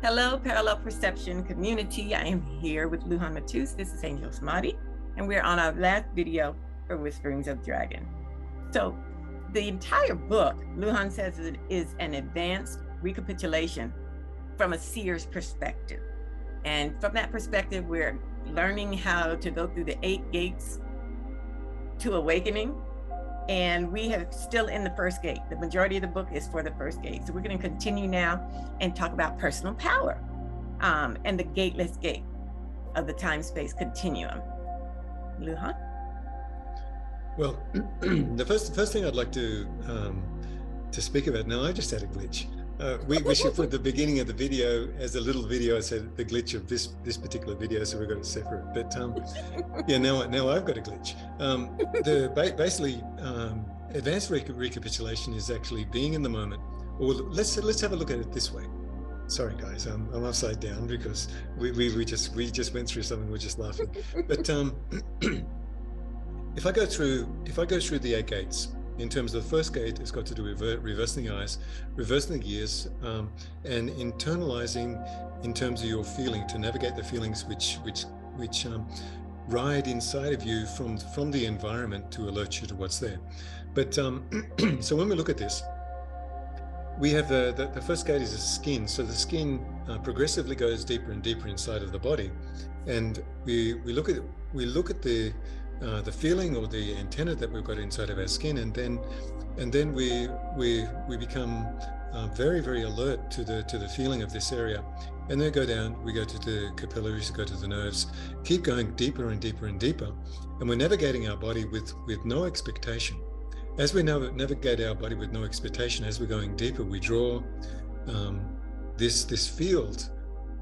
Hello, Parallel Perception community. I am here with Lujan Matus. This is Angel Smati, and we're on our last video for Whisperings of Dragon. So the entire book, Lujan says, it is an advanced recapitulation from a seer's perspective. And from that perspective, we're learning how to go through the 8 gates to awakening. And we are still in the first gate. The majority of the book is for the first gate. So we're going to continue now and talk about personal power and the gateless gate of the time-space continuum. Lujan? Well, the first thing I'd like to speak about, now I just had a glitch. We should put the beginning of the video as a little video. I said the glitch of this particular video, so we've got it separate. But yeah, now I've got a glitch. Basically, advanced recapitulation is actually being in the moment. Or let's have a look at it this way. Sorry, guys, I'm upside down because we just went through something. We're just laughing. But if I go through the 8 gates. In terms of the first gate, it's got to do with reversing the eyes, reversing the gears, and internalizing in terms of your feeling, to navigate the feelings which ride inside of you from the environment to alert you to what's there. But so when we look at this, we have the first gate is the skin. So the skin progressively goes deeper and deeper inside of the body, and we look at the feeling or the antenna that we've got inside of our skin, and then we become very, very alert to the feeling of this area, and then go down. We go to the capillaries, go to the nerves, keep going deeper and deeper and deeper, and we're navigating our body with no expectation. As we navigate our body with no expectation, as we're going deeper, we draw this field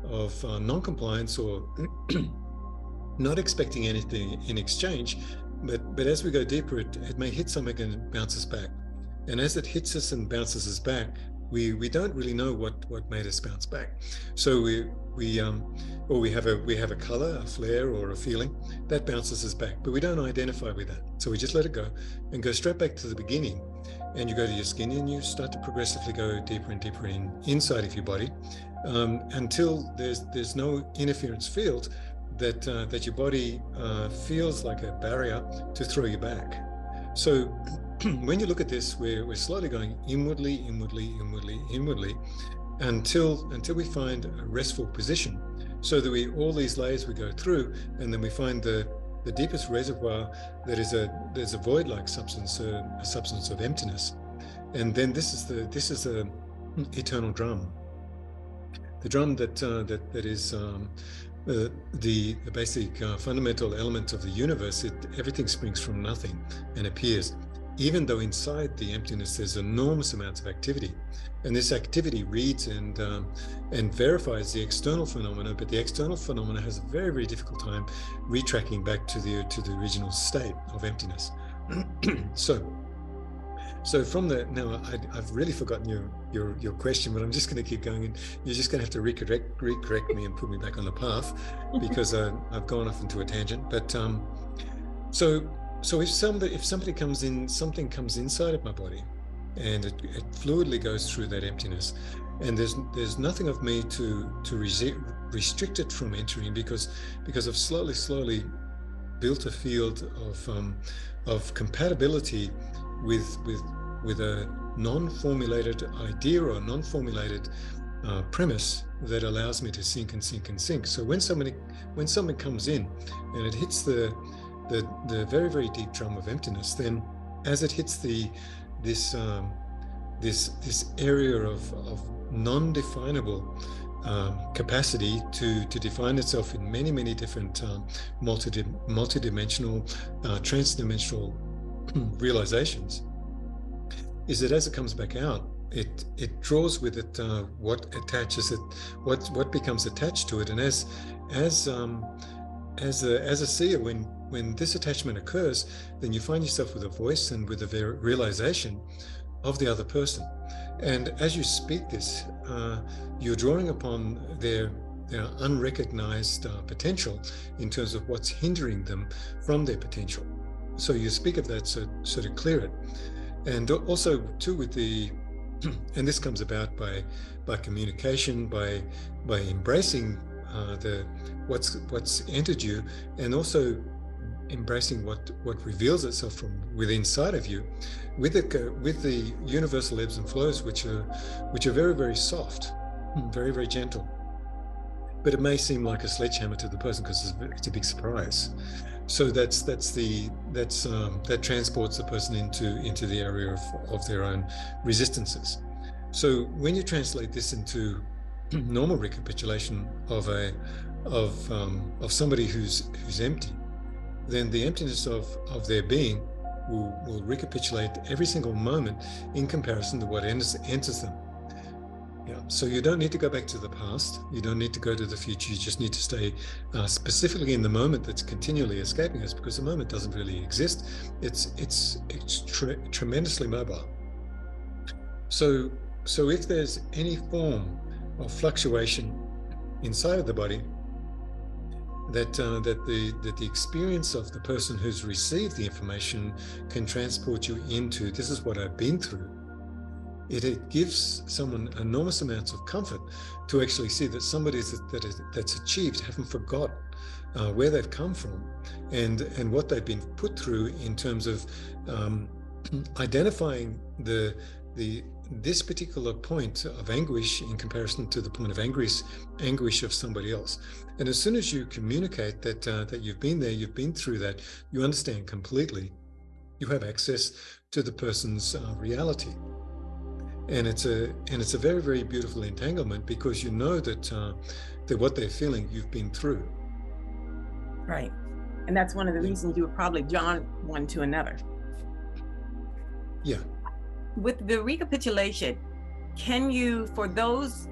of non-compliance or not expecting anything in exchange, but as we go deeper, it may hit something and it bounces back. And as it hits us and bounces us back, we don't really know what made us bounce back. So we have a color, a flare, or a feeling that bounces us back, but we don't identify with that. So we just let it go and go straight back to the beginning. And you go to your skin and you start to progressively go deeper and deeper inside of your body until there's no interference field that your body feels like a barrier to throw you back. So when you look at this, we're slowly going inwardly until we find a restful position, so that all these layers we go through, and then we find the deepest reservoir that is there's a void-like substance, a substance of emptiness. And then this is the eternal drum, the drum that is the basic fundamental element of the universe. Everything springs from nothing and appears, even though inside the emptiness there's enormous amounts of activity, and this activity reads and verifies the external phenomena, but the external phenomena has a very, very difficult time retracking back to the original state of emptiness. So from the, now I've really forgotten your question, but I'm just going to keep going, and you're just going to have to recorrect me and put me back on the path, because I've gone off into a tangent. But so if somebody comes in, something comes inside of my body, and it fluidly goes through that emptiness, and there's nothing of me to restrict it from entering, because I've slowly built a field of compatibility with a non-formulated idea or a non-formulated premise that allows me to sink and sink and sink. So when something comes in and it hits the very, very deep drum of emptiness, then as it hits this area of non-definable capacity to define itself in many, many different multidimensional, transdimensional realizations, is that as it comes back out, it draws with it what attaches it, what becomes attached to it. And as a seer, when this attachment occurs, then you find yourself with a voice and with a realization of the other person. And as you speak this, you're drawing upon their unrecognized potential in terms of what's hindering them from their potential. So you speak of that so to clear it. And also too, with the And this comes about by communication, by embracing what's entered you, and also embracing what reveals itself from within inside of you, with the universal ebbs and flows, which are very, very soft, very, very gentle. But it may seem like a sledgehammer to the person because it's a big surprise. So that transports the person into the area of their own resistances. So when you translate this into normal recapitulation of somebody who's empty, then the emptiness of their being will recapitulate every single moment in comparison to what enters them. Yeah. So you don't need to go back to the past. You don't need to go to the future. You just need to stay specifically in the moment that's continually escaping us, because the moment doesn't really exist. It's tremendously mobile. So if there's any form of fluctuation inside of the body, that the experience of the person who's received the information can transport you into, this is what I've been through. It gives someone enormous amounts of comfort to actually see that somebody that's achieved haven't forgotten where they've come from and what they've been put through in terms of identifying this particular point of anguish in comparison to the point of anguish of somebody else. And as soon as you communicate that you've been there, you've been through that, you understand completely, you have access to the person's reality. And it's a very, very beautiful entanglement, because you know that what they're feeling, you've been through. Right. And that's one of the reasons you were probably drawn one to another. Yeah. With the recapitulation, can you, for those,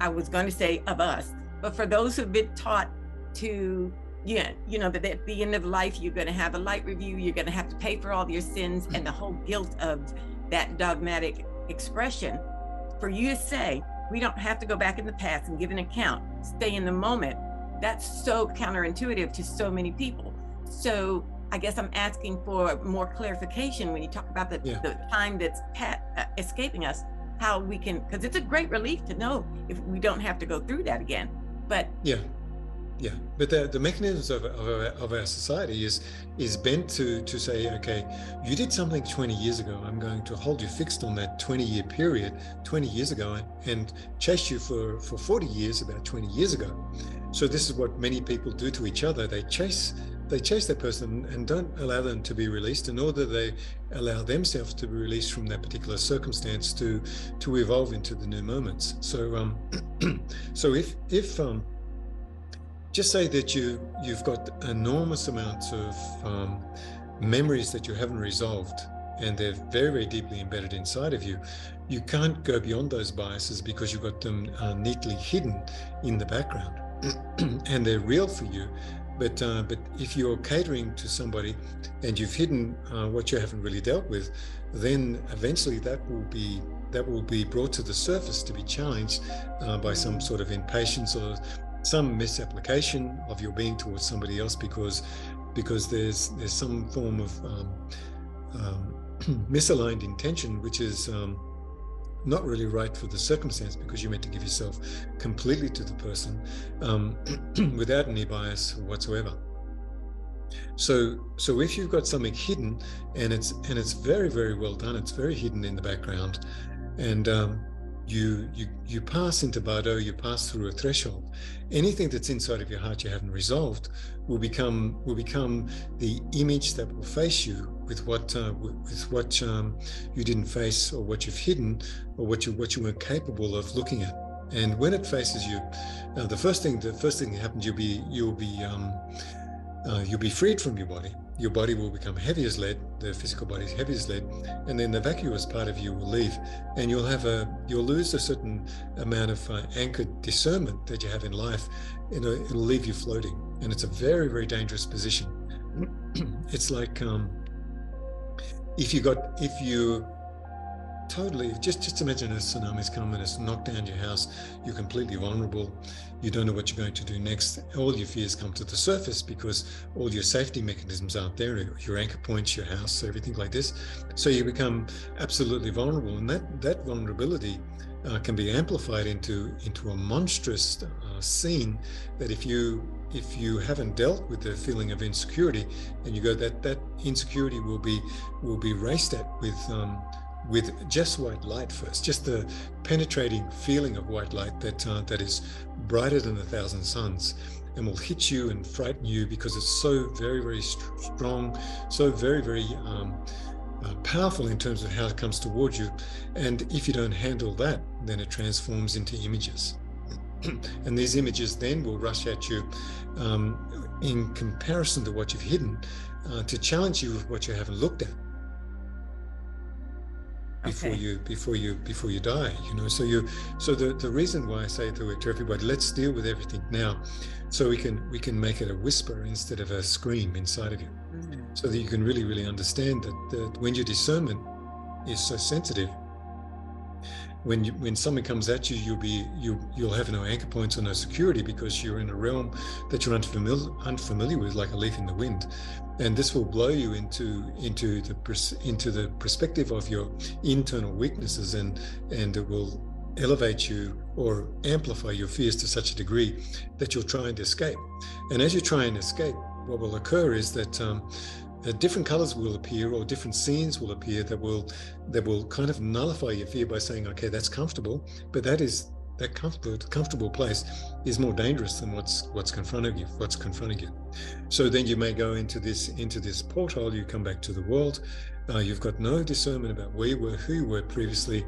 I was going to say of us, but for those who've been taught to, that at the end of life, you're going to have a light review, you're going to have to pay for all your sins, and the whole guilt of that dogmatic expression, for you to say, we don't have to go back in the past and give an account, stay in the moment, that's so counterintuitive to so many people. So I guess I'm asking for more clarification when you talk about the time that's escaping us, how we can, because it's a great relief to know if we don't have to go through that again. But yeah, but the mechanisms of our society is bent to say, okay, you did something 20 years ago, I'm going to hold you fixed on that 20-year period 20 years ago and chase you for 40 years about 20 years ago. So this is what many people do to each other. They chase that person and don't allow them to be released, nor do they allow themselves to be released from that particular circumstance to evolve into the new moments. So so if just say that you've got enormous amounts of memories that you haven't resolved, and they're very, very deeply embedded inside of you. You can't go beyond those biases because you've got them neatly hidden in the background, and they're real for you. But if you're catering to somebody and you've hidden what you haven't really dealt with, then eventually that will be brought to the surface to be challenged by some sort of impatience or some misapplication of your being towards somebody else, because there's some form of misaligned intention, which is not really right for the circumstance, because you're meant to give yourself completely to the person without any bias whatsoever. So if you've got something hidden and it's very, very well done, it's very hidden in the background, and you pass into Bardo, you pass through a threshold. Anything that's inside of your heart you haven't resolved will become the image that will face you with what you didn't face, or what you've hidden, or what you weren't capable of looking at. And when it faces you, the first thing that happens, you'll be freed from your body. Your body will become heavy as lead, the physical body is heavy as lead, and then the vacuous part of you will leave, and you'll lose a certain amount of anchored discernment that you have in life. It'll leave you floating, and it's a very, very dangerous position. It's like if you Totally. Just imagine a tsunami's come and it's knocked down your house. You're completely vulnerable. You don't know what you're going to do next. All your fears come to the surface because all your safety mechanisms aren't there. Your anchor points, your house, everything like this. So you become absolutely vulnerable, and that vulnerability can be amplified into a monstrous scene. That if you haven't dealt with the feeling of insecurity, and you go, that insecurity will be raced at with just white light first, just the penetrating feeling of white light that is brighter than 1,000 suns, and will hit you and frighten you because it's so very, very strong, so very, very powerful in terms of how it comes towards you. And if you don't handle that, then it transforms into images. And these images then will rush at you in comparison to what you've hidden, to challenge you with what you haven't looked at before you die. So the reason why I say to everybody, let's deal with everything now, so we can make it a whisper instead of a scream inside of you. So that you can really, really understand that when your discernment is so sensitive, when something comes at you, you'll have no anchor points or no security, because you're in a realm that you're unfamiliar with, like a leaf in the wind. And this will blow you into the perspective of your internal weaknesses, and it will elevate you or amplify your fears to such a degree that you'll try and escape. And as you try and escape, what will occur is that different colors will appear, or different scenes will appear that will kind of nullify your fear by saying, okay, that's comfortable, but that comfortable place is more dangerous than what's confronting you. So then you may go into this porthole. You come back to the world. You've got no discernment about where you were, who you were previously.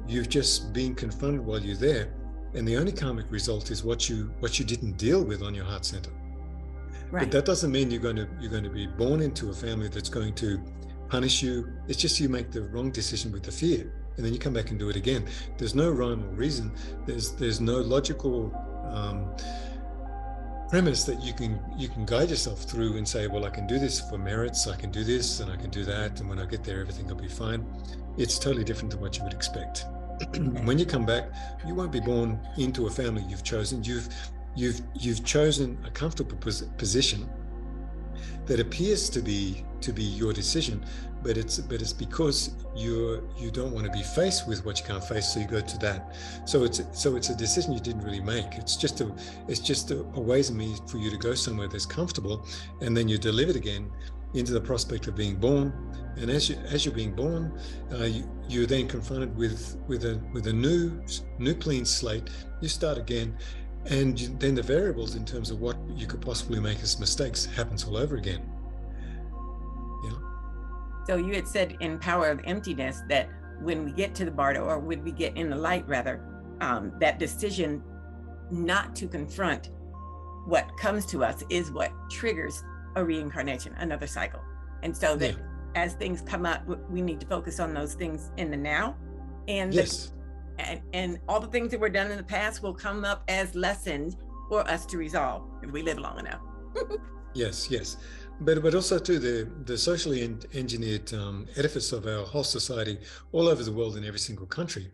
You've just been confronted while you're there, and the only karmic result is what you didn't deal with on your heart center. Right. But that doesn't mean you're going to be born into a family that's going to punish you. It's just you make the wrong decision with the fear, and then you come back and do it again. There's no rhyme or reason. There's no logical premise that you can guide yourself through and say, well, I can do this for merits, I can do this and I can do that, and when I get there, everything will be fine. It's totally different than what you would expect. When you come back, you won't be born into a family you've chosen. You've chosen a comfortable position that appears to be your decision, but it's because you don't want to be faced with what you can't face, so you go to that. So it's a decision you didn't really make. It's just a ways and means for you to go somewhere that's comfortable, and then you're delivered again into the prospect of being born. And as you're being born, you're then confronted with a new clean slate. You start again. And then the variables in terms of what you could possibly make as mistakes happens all over again. Yeah. So you had said in Power of Emptiness that when we get to the Bardo, or when we get in the light rather, that decision not to confront what comes to us is what triggers a reincarnation, another cycle. And so that as things come up, we need to focus on those things in the now. And yes. And all the things that were done in the past will come up as lessons for us to resolve if we live long enough. Yes. But also too, the socially engineered edifice of our whole society all over the world in every single country,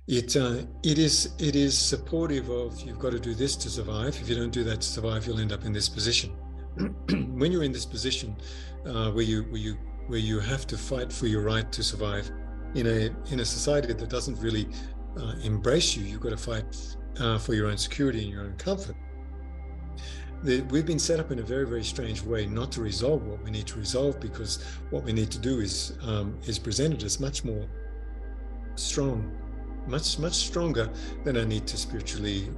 it is supportive of, you've got to do this to survive. If you don't do that to survive, you'll end up in this position. When you're in this position where you have to fight for your right to survive in a society that doesn't really embrace you, you've got to fight for your own security and your own comfort. We've been set up in a very, very strange way not to resolve what we need to resolve, because what we need to do is presented as much more strong, much stronger than our need to spiritually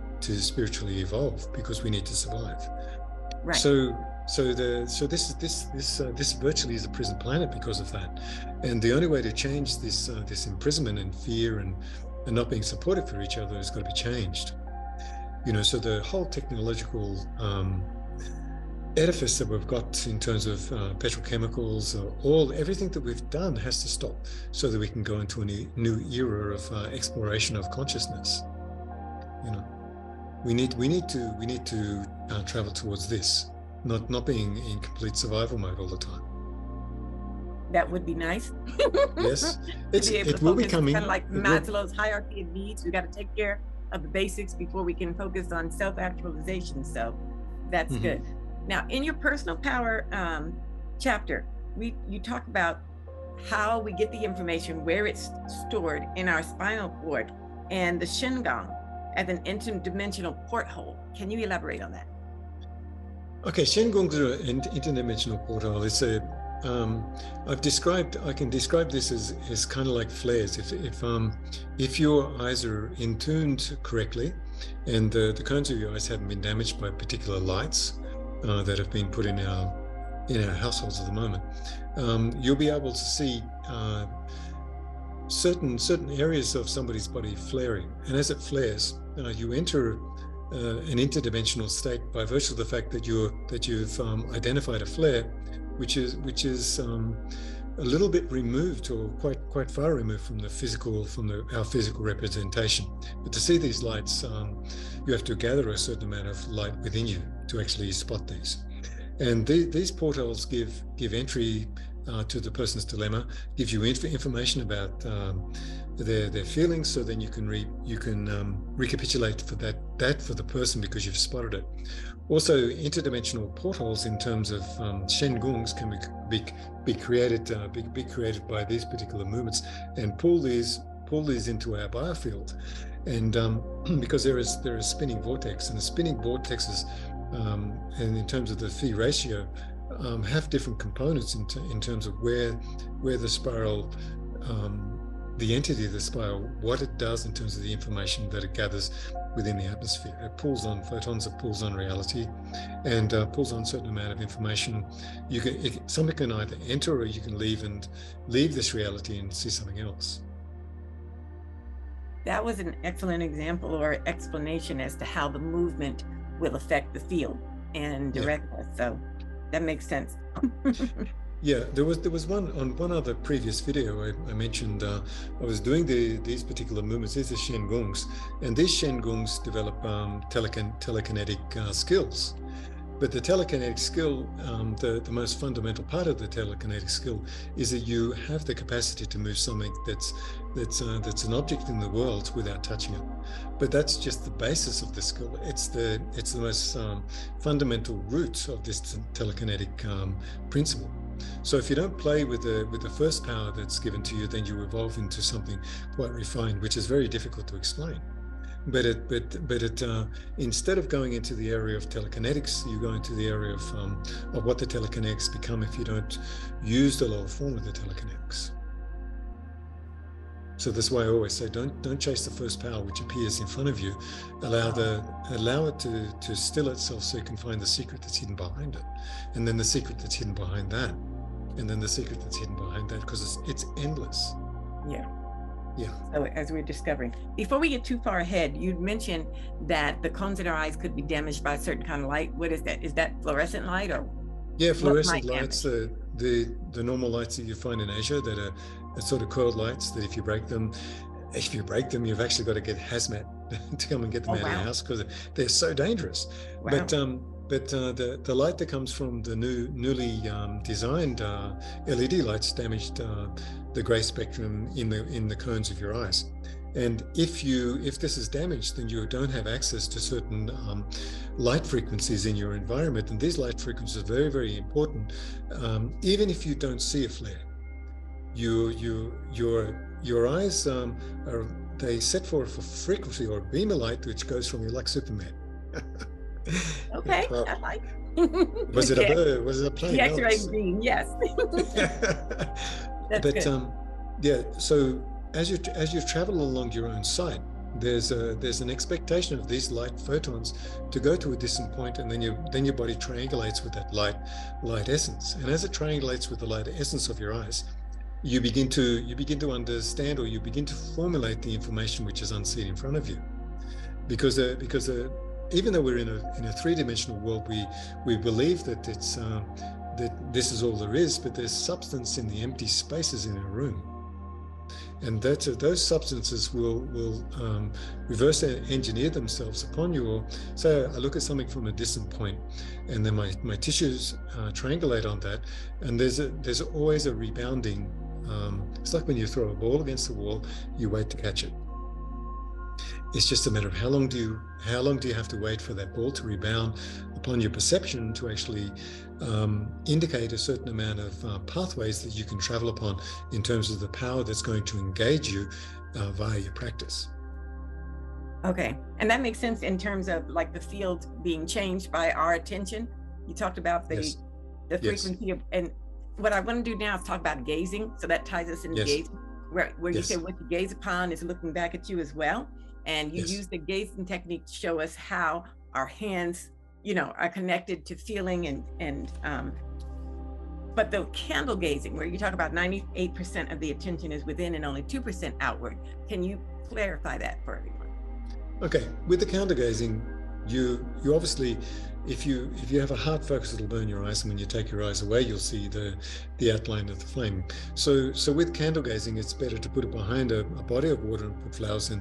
evolve, because we need to survive. Right. So this virtually is a prison planet because of that, and the only way to change this imprisonment and fear and not being supportive for each other has got to be changed. So the whole technological edifice that we've got in terms of petrochemicals, everything that we've done has to stop, so that we can go into a new era of exploration of consciousness. We need to travel towards this, not being in complete survival mode all the time. That would be nice. Yes, To be able to it will be focus, coming. kind of like Maslow's hierarchy of needs. We got to take care of the basics before we can focus on self-actualization. So that's good. Now, in your personal power chapter, you talk about how we get the information, where it's stored in our spinal cord, and the Shingon as an interdimensional porthole. Can you elaborate on that? Okay, Shingongs are an interdimensional porthole. It's a I can describe this as kind of like flares. If your eyes are in tuned correctly, and the cones of your eyes haven't been damaged by particular lights that have been put in our households at the moment, you'll be able to see certain areas of somebody's body flaring, and as it flares, you enter an interdimensional state by virtue of the fact that you've identified a flare, which is a little bit removed, or quite far removed from our physical representation. But to see these lights, you have to gather a certain amount of light within you to actually spot these. And these portholes give entry to the person's dilemma, gives you information about their feelings, so then you can recapitulate for that for the person because you've spotted it. Also, interdimensional portholes in terms of Shengongs can be created by these particular movements and pull these into our biofield. And because there is a spinning vortex, and the spinning vortexes, and in terms of the phi ratio, have different components in terms of where the spiral, the entity of the spiral, what it does in terms of the information that it gathers within the atmosphere. It pulls on photons, it pulls on reality, and pulls on a certain amount of information. Something can either enter, or you can leave this reality and see something else. That was an excellent example or explanation as to how the movement will affect the field and direct us. So that makes sense. Yeah, there was one other previous video I mentioned. I was doing these particular movements. These are Shengongs, and these Shengongs develop telekinetic skills. But the telekinetic skill, the most fundamental part of the telekinetic skill, is that you have the capacity to move something that's an object in the world without touching it. But that's just the basis of the skill. It's the most fundamental root of this telekinetic principle. So if you don't play with the first power that's given to you, then you evolve into something quite refined, which is very difficult to explain. But instead of going into the area of telekinetics, you go into the area of what the telekinetics become if you don't use the lower form of the telekinetics. So that's why I always say, don't chase the first power which appears in front of you. Allow it to still itself, so you can find the secret that's hidden behind it, and then the secret that's hidden behind that, and then the secret that's hidden behind that, because it's endless. Yeah. Yeah. So as we're discovering, before we get too far ahead, you mentioned that the cones in our eyes could be damaged by a certain kind of light. What is that? Is that fluorescent light, or? Yeah, fluorescent lights, the normal lights that you find in Asia that are sort of coiled lights that if you break them, you've actually got to get hazmat to come and get them out of your house, because they're so dangerous. Wow. But the light that comes from the newly designed LED lights damaged the gray spectrum in the cones of your eyes. And if this is damaged, then you don't have access to certain light frequencies in your environment. And these light frequencies are very, very important. Even if you don't see a flare, your eyes they set for a frequency or a beam of light which goes from you like Superman. Okay, I like. Was it a bird? Was it a plane? The X-ray beam, yes. That's good. Yeah. So as you travel along your own sight, there's an expectation of these light photons to go to a distant point, and then your body triangulates with that light essence. And as it triangulates with the light essence of your eyes, you begin to understand, or you begin to formulate the information which is unseen in front of you, because even though we're in a three-dimensional world, we believe that that this is all there is, but there's substance in the empty spaces in our room. and those substances will reverse engineer themselves upon you. Or say I look at something from a distant point, and then my tissues triangulate on that, and there's always a rebounding. It's like when you throw a ball against the wall, you wait to catch it. It's just a matter of how long do you have to wait for that ball to rebound upon your perception to actually indicate a certain amount of pathways that you can travel upon in terms of the power that's going to engage you via your practice. Okay, and that makes sense in terms of like the field being changed by our attention. You talked about the frequency of, and what I want to do now is talk about gazing. So that ties us into gazing, where you say what you gaze upon is looking back at you as well. And you use the gazing technique to show us how our hands, are connected to feeling but the candle gazing, where you talk about 98% of the attention is within and only 2% outward. Can you clarify that for everyone? Okay, with the candle gazing, you obviously, if you have a hard focus, it'll burn your eyes, and when you take your eyes away, you'll see the outline of the flame. So with candle gazing, it's better to put it behind a body of water and put flowers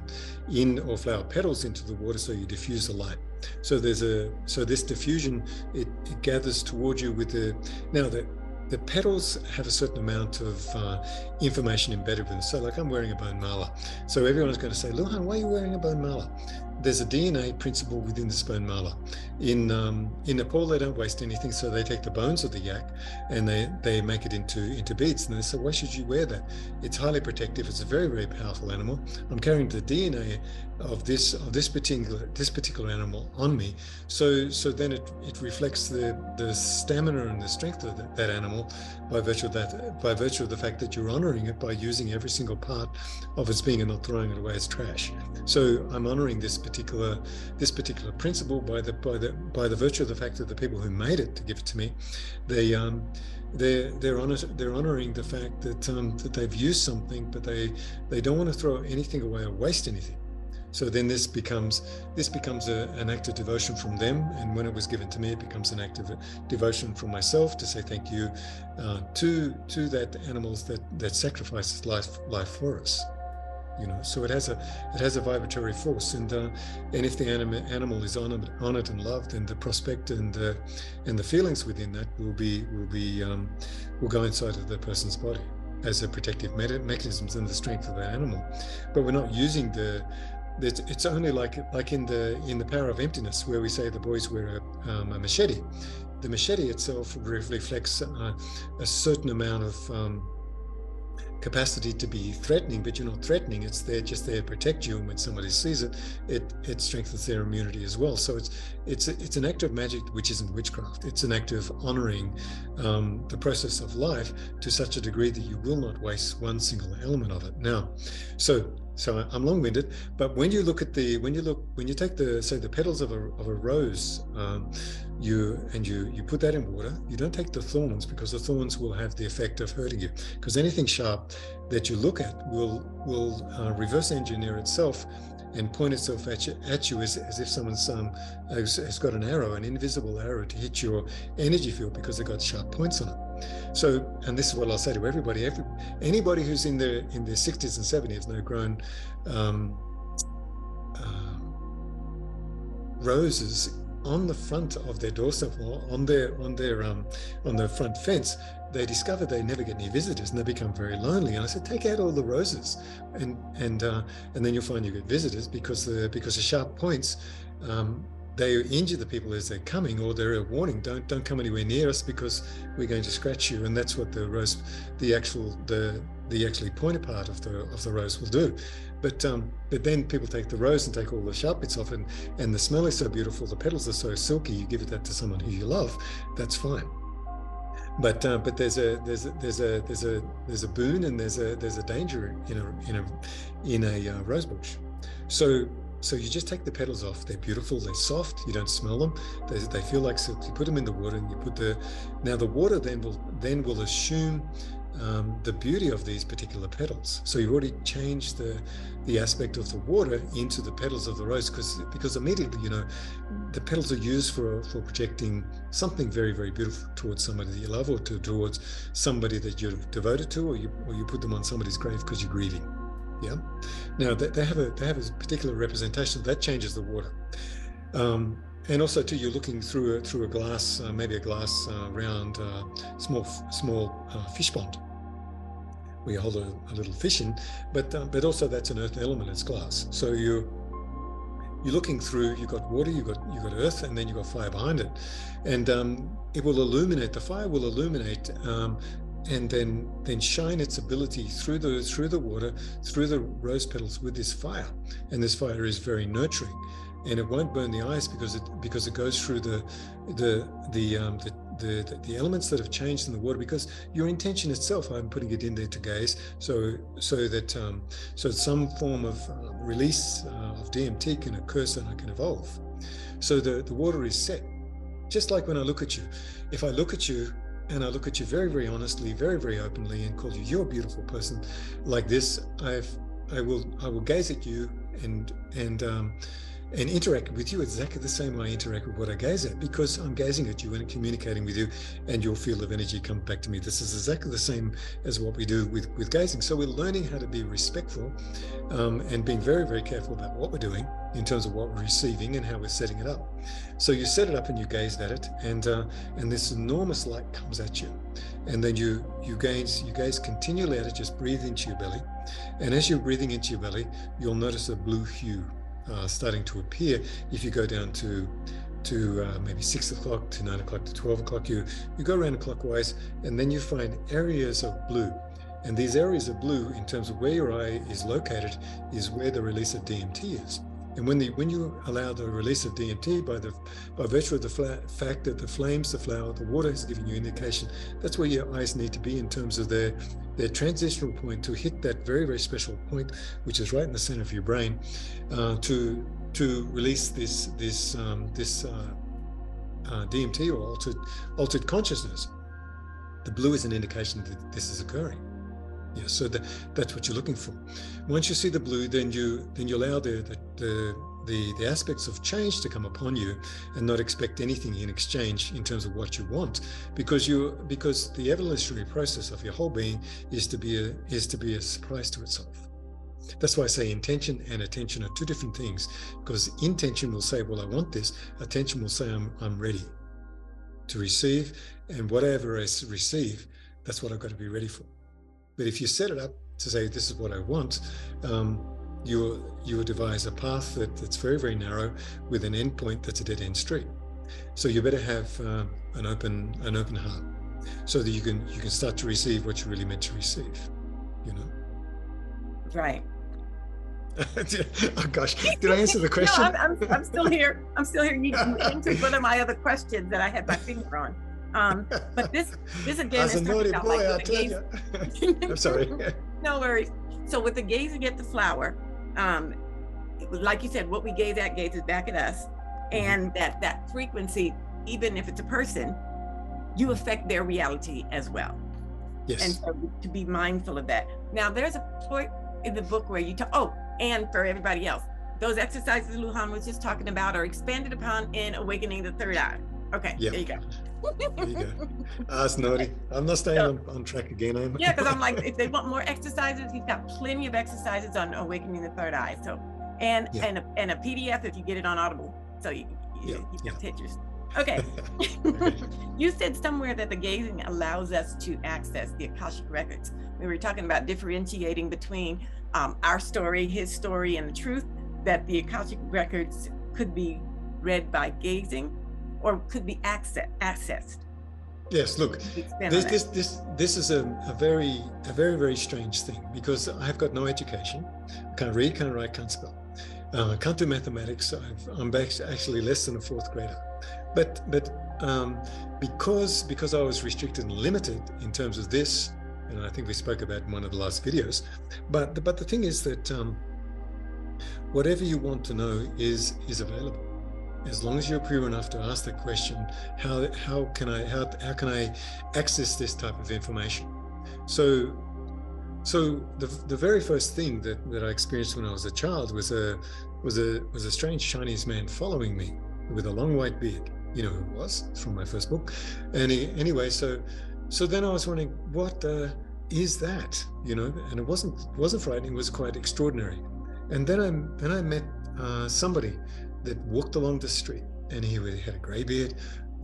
in or flower petals into the water, so you diffuse the light. So this diffusion, it gathers toward you with the petals have a certain amount of information embedded with them. So like I'm wearing a bone mala. So everyone's going to say, Luhan, why are you wearing a bone mala? There's a DNA principle within this bone mala. In Nepal, they don't waste anything, so they take the bones of the yak and they make it into beads. And they say, why should you wear that? It's highly protective. It's a very, very powerful animal. I'm carrying the DNA of this particular animal on me. So then it reflects the stamina and the strength of that animal by virtue of the fact that you're honoring it by using every single part of its being and not throwing it away as trash. So I'm honoring this particular principle by the virtue of the fact that the people who made it to give it to me, they're honoring the fact that they've used something, but they don't want to throw anything away or waste anything. So then this becomes an act of devotion from them, and when it was given to me, it becomes an act of devotion from myself to say thank you to that animals that sacrifices life for us. So it has a vibratory force, and if the animal is honored and loved, then the prospect and the feelings within that will go inside of the person's body as a protective mechanisms and the strength of the animal. But we're not using it's only like in the Power of Emptiness, where we say the boys wear a machete. The machete itself reflects a certain amount of capacity to be threatening, but you're not threatening. It's there to protect you, and when somebody sees it, it strengthens their immunity as well. So it's an act of magic, which isn't witchcraft. It's an act of honoring the process of life to such a degree that you will not waste one single element of it. Now, so I'm long-winded, but when you take the petals of a rose, you put that in water, you don't take the thorns, because the thorns will have the effect of hurting you, because anything sharp that you look at will reverse engineer itself and point itself at you as if someone's has got an invisible arrow to hit your energy field, because they've got sharp points on it. So, and this is what I'll say to everybody: anybody who's in their 60s and 70s now grown roses on the front of their doorstep or on the front fence, they discover they never get any visitors and they become very lonely. And I said, take out all the roses, and then you'll find you get visitors, because the sharp points they injure the people as they're coming, or they're a warning: don't come anywhere near us, because we're going to scratch you. And that's what the rose, the actually pointed part of the rose will do. But then people take the rose and take all the sharp bits off, and the smell is so beautiful, the petals are so silky. You give that to someone who you love, that's fine. But there's a boon and there's a danger in a rose bush. So you just take the petals off. They're beautiful, they're soft, you don't smell them, they feel like silk. You put them in the water, and you put the water then will assume the beauty of these particular petals. So you've already changed the aspect of the water into the petals of the rose, because immediately, the petals are used for projecting something very, very beautiful towards somebody that you love, or towards somebody that you're devoted to, or you put them on somebody's grave because you're grieving. Yeah. Now they have a particular representation that changes the water. And also too, you're looking through a glass, maybe a glass round small fish pond, where you hold a little fish in, but also that's an earth element, it's glass. So you're looking through, you've got water, you've got earth, and then you've got fire behind it. And it will illuminate, the fire will illuminate and then shine its ability through the water, through the rose petals with this fire. And this fire is very nurturing, and it won't burn the eyes because it goes through the elements that have changed in the water, because your intention itself, I'm putting it in there to gaze, so some form of release of DMT can occur, so I can evolve. So the water is set. Just like when I look at you, if I look at you and I look at you very, very honestly, very, very openly, and call you, you're a beautiful person, like this, I will gaze at you and interact with you exactly the same way I interact with what I gaze at, because I'm gazing at you and communicating with you, and your field of energy comes back to me. This is exactly the same as what we do with gazing. So we're learning how to be respectful and being very, very careful about what we're doing in terms of what we're receiving and how we're setting it up. So you set it up and you gaze at it, and this enormous light comes at you, and then you gaze continually at it. Just breathe into your belly, and as you're breathing into your belly, you'll notice a blue hue starting to appear. If you go down to maybe 6 o'clock to 9 o'clock to 12 o'clock, you go around clockwise, and then you find areas of blue. And these areas of blue, in terms of where your eye is located, is where the release of DMT is. And when you allow the release of DMT by virtue of the fact that the flames, the flower, the water is giving you indication, that's where your eyes need to be in terms of their transitional point to hit that very, very special point, which is right in the center of your brain, to release this DMT or altered consciousness. The blue is an indication that this is occurring. Yeah, so that's what you're looking for. Once you see the blue, then you allow the aspects of change to come upon you, and not expect anything in exchange in terms of what you want, because the evolutionary process of your whole being is to be a surprise to itself. That's why I say intention and attention are two different things, because intention will say, well, I want this. Attention will say, I'm ready to receive, and whatever I receive, that's what I've got to be ready for. But if you set it up to say, this is what I want, you will devise a path that's very, very narrow with an end point that's a dead end street. So you better have an open heart, so that you can start to receive what you're really meant to receive. You know. Right. Oh gosh, did I answer the question? No, I'm still here. I'm still here. You answered one of my other questions that I had my finger on. But this again is talking about boy, like with the gaze. I'm sorry. No worries. So with the gazing at the flower, like you said, what we gaze at gazes back at us, and that frequency, even if it's a person, you affect their reality as well. Yes. And so to be mindful of that. Now, there's a point in the book where you talk. And for everybody else, those exercises Lujan was just talking about are expanded upon in Awakening the Third Eye. Okay, yeah. There you go. There you go. That's naughty. I'm not staying on track again, am I? Yeah, because I'm like, if they want more exercises, he's got plenty of exercises on Awakening the Third Eye. So, and a PDF if you get it on Audible. So you got pictures. Okay. You said somewhere that the gazing allows us to access the Akashic records. We were talking about differentiating between our story, his story, and the truth, that the Akashic records could be read by gazing or could be accessed. Yes, look, this is a very, very strange thing, because I have got no education. I can't read, can't write, can't spell. I can't do mathematics. I'm actually less than a fourth grader. But because I was restricted and limited in terms of this, and I think we spoke about in one of the last videos, but the thing is that whatever you want to know is available, as long as you're pure enough to ask the question, how can I access this type of information? So the very first thing that I experienced when I was a child was a strange Chinese man following me with a long white beard. You know who it was from my first book. And anyway, so then I was wondering, is that, and it wasn't frightening, it was quite extraordinary. And then I met somebody that walked along the street, and he had a gray beard.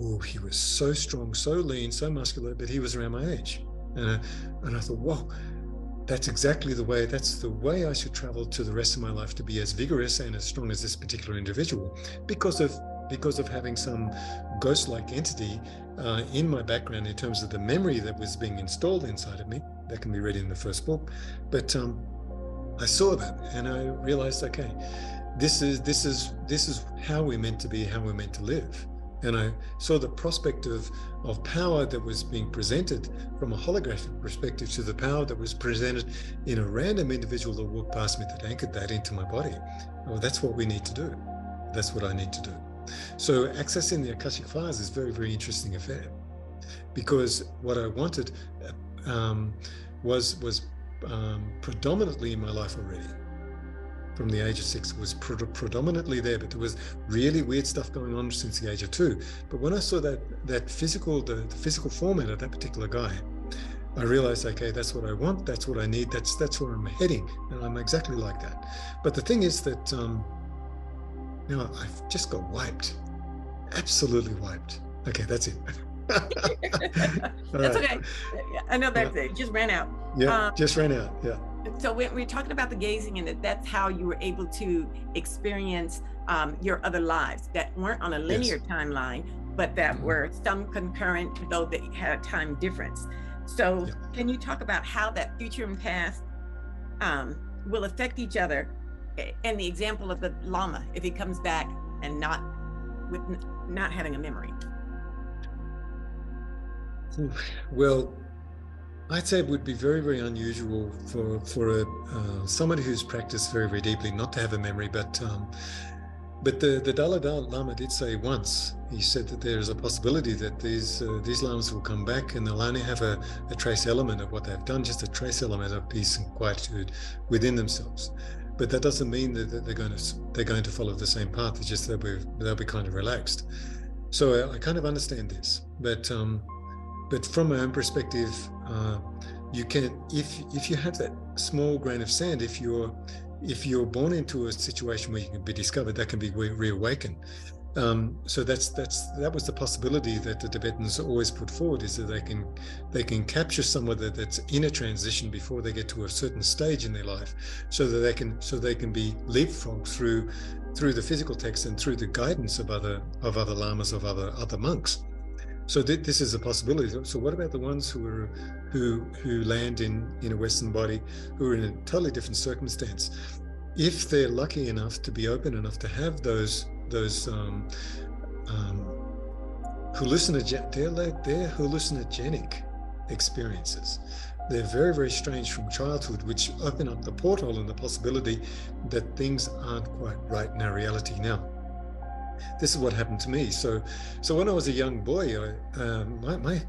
Oh, he was so strong, so lean, so muscular, but he was around my age. And I thought, whoa, that's the way I should travel to the rest of my life, to be as vigorous and as strong as this particular individual, because of having some ghost-like entity in my background in terms of the memory that was being installed inside of me. That can be read in the first book. But I saw that, and I realized, okay, this is how we're meant to be, how we're meant to live. And I saw the prospect of power that was being presented from a holographic perspective to the power that was presented in a random individual that walked past me, that anchored that into my body. Oh, that's what we need to do. That's what I need to do. So accessing the Akashic Files is a very, very interesting affair, because what I wanted was predominantly in my life already. From the age of 6, it was predominantly there, but there was really weird stuff going on since the age of 2. But when I saw that physical, the physical format of that particular guy, I realized, okay, that's what I want, that's what I need, that's where I'm heading, and I'm exactly like that. But the thing is that I've just got wiped, absolutely wiped. Okay, that's it. That's okay. I know that's it. Just ran out. Yeah, just ran out. Yeah. So when we're talking about the gazing, and that's how you were able to experience your other lives that weren't on a linear timeline, but that were some concurrent, though they had a time difference. So can you talk about how that future and past will affect each other? And the example of the Lama, if he comes back and not having a memory. Well, I'd say it would be very, very unusual for somebody who's practiced very, very deeply not to have a memory. But the Dalai Lama did say once, he said that there is a possibility that these lamas will come back and they'll only have a trace element of what they've done, just a trace element of peace and quietude within themselves. But that doesn't mean that they're going to follow the same path. It's just that they'll be kind of relaxed. So I kind of understand this, but from my own perspective, you can, if you have that small grain of sand, if you're born into a situation where you can be discovered, that can be reawakened. So that was the possibility that the Tibetans always put forward, is that they can capture someone that's in a transition before they get to a certain stage in their life, so that they can be leapfrogged through the physical text and through the guidance of other lamas, of other monks. So this is a possibility. So what about the ones who land in a Western body, who are in a totally different circumstance? If they're lucky enough to be open enough to have those hallucinogenic experiences, they're very, very strange from childhood, which open up the porthole and the possibility that things aren't quite right in our reality now. This is what happened to me. So when I was a young boy, my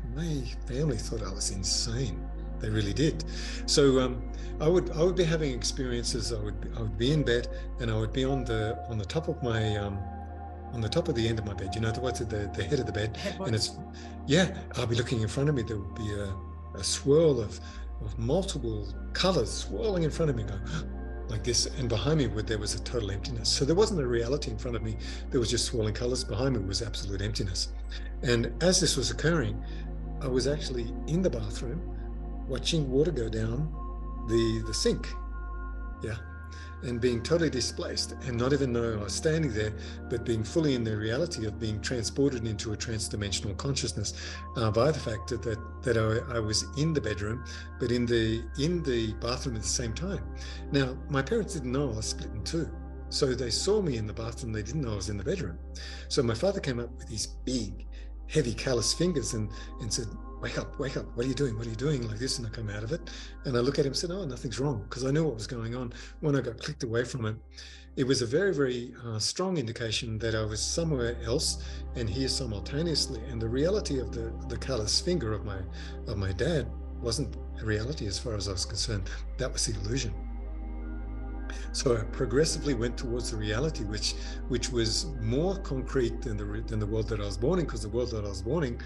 family thought I was insane. They really did. So I would be having experiences. I would be in bed, and I would be on the top of my on the top of the end of my bed. You know, what's it, the head of the bed, and I'll be looking in front of me. There would be a swirl of multiple colors swirling in front of me, going like this, and behind me there was a total emptiness. So there wasn't a reality in front of me, there was just swirling colors. Behind me was absolute emptiness. And as this was occurring, I was actually in the bathroom watching water go down the sink, and being totally displaced, and not even knowing I was standing there, but being fully in the reality of being transported into a trans-dimensional consciousness by the fact that I was in the bedroom, but in the bathroom at the same time. Now, my parents didn't know I was split in two. So they saw me in the bathroom, they didn't know I was in the bedroom. So my father came up with these big, heavy, callous fingers and said, wake up, what are you doing? What are you doing? Like this. And I come out of it and I look at him and said, oh, nothing's wrong, because I knew what was going on. When I got clicked away from it, it was a very, very strong indication that I was somewhere else and here simultaneously. And the reality of the callous finger of my dad wasn't a reality as far as I was concerned. That was the illusion. So I progressively went towards the reality, which was more concrete than the world that I was born in, because the world that I was born in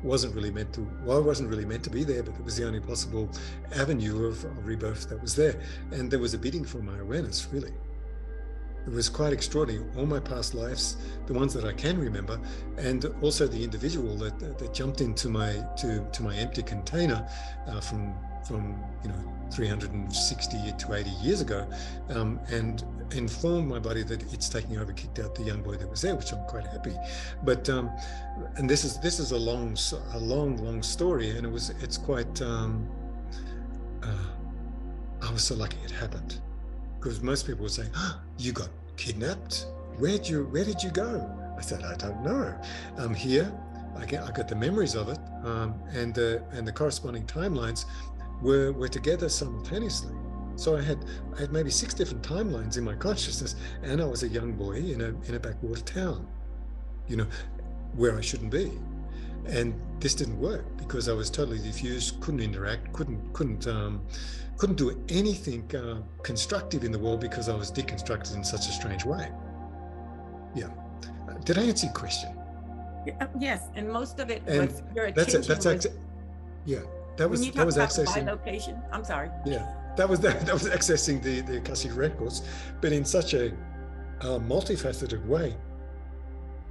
wasn't really meant to be there, but it was the only possible avenue of rebirth that was there. And there was a bidding for my awareness, really. It was quite extraordinary. All my past lives, the ones that I can remember, and also the individual that jumped into my empty container from 360 to 80 years ago, and informed my body that it's taking over, kicked out the young boy that was there, which I'm quite happy. But and this is a long story, and it's quite. I was so lucky it happened, because most people would say, oh, "You got kidnapped? Where did you go?" I said, "I don't know. I'm here. I got the memories of it, and the corresponding timelines were together simultaneously. So I had maybe 6 different timelines in my consciousness, and I was a young boy in a backwater town, where I shouldn't be. And this didn't work because I was totally diffused, couldn't interact, couldn't do anything constructive in the world because I was deconstructed in such a strange way." Yeah. Did I answer your question? Yes, and most of it was your attention. That was accessing location. I'm sorry. Yeah, that was accessing the Akashic records, but in such a multifaceted way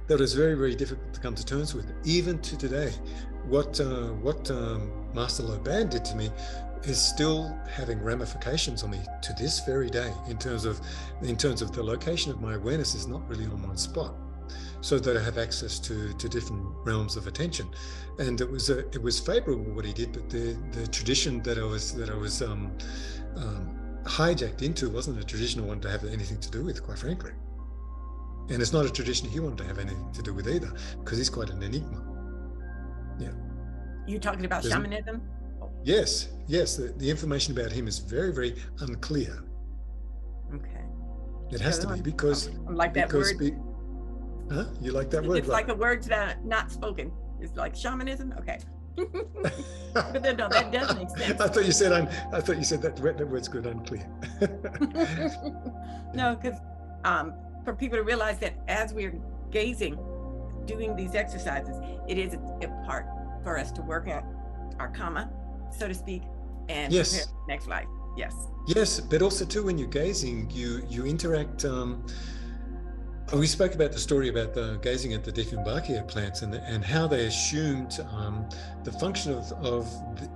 that was very, very difficult to come to terms with. Even to today, what Master Loban did to me is still having ramifications on me to this very day. In terms of the location of my awareness is not really on one spot, so that I have access to different realms of attention. And it was favorable what he did, but the tradition that I was hijacked into wasn't a tradition I wanted to have anything to do with, quite frankly. And it's not a tradition he wanted to have anything to do with either, because he's quite an enigma. Yeah. You're talking about shamanism? Yes. The information about him is very, very unclear. Okay. It has to be because I like that word. Huh? You like that word? It's like a word that not spoken. It's like shamanism. Okay. But then, no, that does make sense. I thought you said that word's good, unclear. No, because for people to realize that as we're gazing, doing these exercises, it is a part for us to work at our karma, so to speak, and prepare for the next life. Yes, but also too, when you're gazing, you interact. We spoke about the story about gazing at the Dieffenbachia plants and how they assumed the function of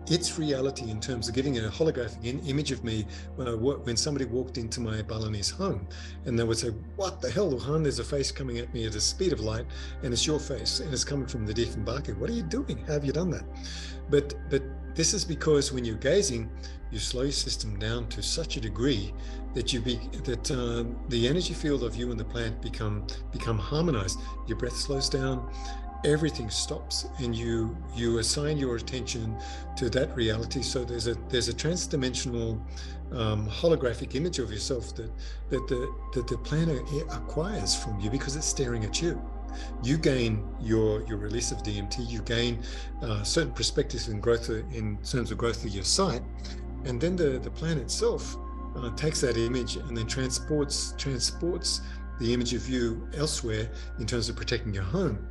its reality in terms of giving a holographic image of me when somebody walked into my Balinese home, and they would say, "What the hell, Luhan? There's a face coming at me at the speed of light, and it's your face, and it's coming from the Dieffenbachia. What are you doing? How have you done that?" But this is because when you're gazing, you slow your system down to such a degree that the energy field of you and the plant become harmonized. Your breath slows down, everything stops, and you assign your attention to that reality. So there's a transdimensional holographic image of yourself that the plant acquires from you because it's staring at you. You gain your release of DMT, you gain certain perspectives in growth in terms of growth of your sight, and then the plant itself takes that image and then transports the image of you elsewhere in terms of protecting your home.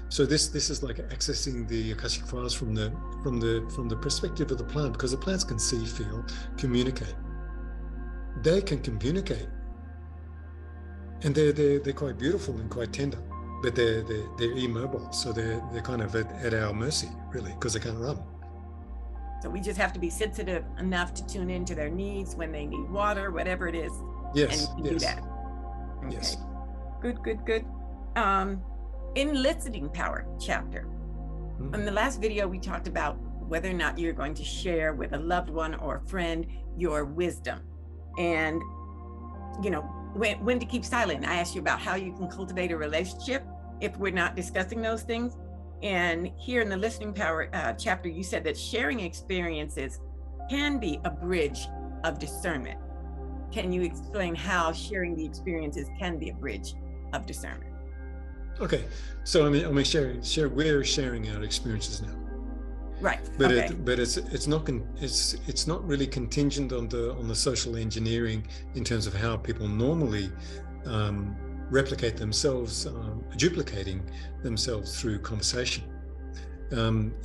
So this is like accessing the Akashic files from the perspective of the plant, because the plants can see, feel, communicate. They can communicate, and they're quite beautiful and quite tender. But they're immobile, so they're kind of at our mercy, really, because they can't run. So we just have to be sensitive enough to tune into their needs when they need water, whatever it is. Yes. And do that. Okay. Yes. Good. In listening power chapter, in the last video we talked about whether or not you're going to share with a loved one or a friend your wisdom, and when to keep silent. I asked you about how you can cultivate a relationship if we're not discussing those things. And here in the listening power chapter, you said that sharing experiences can be a bridge of discernment. Can you explain how sharing the experiences can be a bridge of discernment? Okay, so I'm share. We're sharing our experiences now. Right. But Okay. it's not really contingent on the social engineering in terms of how people normally replicate themselves, duplicating themselves through conversation.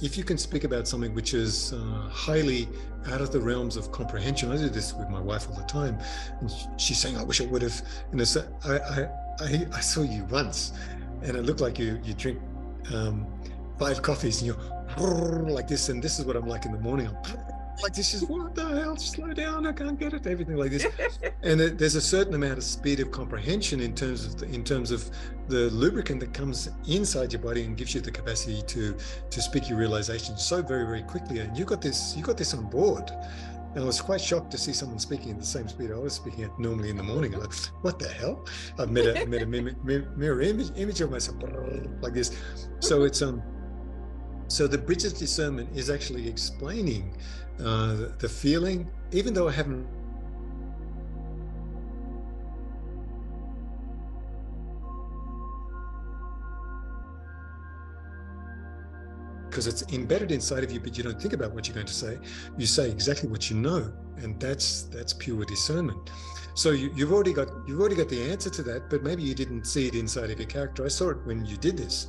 If you can speak about something which is highly out of the realms of comprehension, I do this with my wife all the time, and she's saying, "I wish I would have." And it's, I saw you once, and it looked like you drink 5 coffees, and you're like this, and this is what I'm like in the morning. I'm like, this is what the hell? Slow down! I can't get it. Everything like this, and there's a certain amount of speed of comprehension in terms of the lubricant that comes inside your body and gives you the capacity to speak your realization so very, very quickly. And you got this on board. And I was quite shocked to see someone speaking at the same speed I was speaking at normally in the morning. I'm like, what the hell? I've met a mirror image of myself like this. So it's so the bridge of discernment is actually explaining the feeling, even though I haven't because it's embedded inside of you, but you don't think about what you're going to say. You say exactly what you know, and that's pure discernment. So you've already got the answer to that, but maybe you didn't see it inside of your character. I saw it when you did this.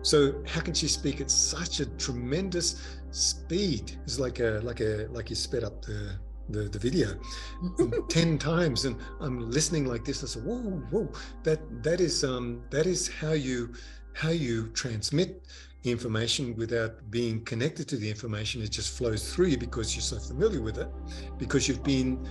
So how can she speak at such a tremendous speed? It's like you sped up the video 10 times, and I'm listening like this. I said, whoa, that is how you transmit information without being connected to the information. It just flows through you because you're so familiar with it, because you've been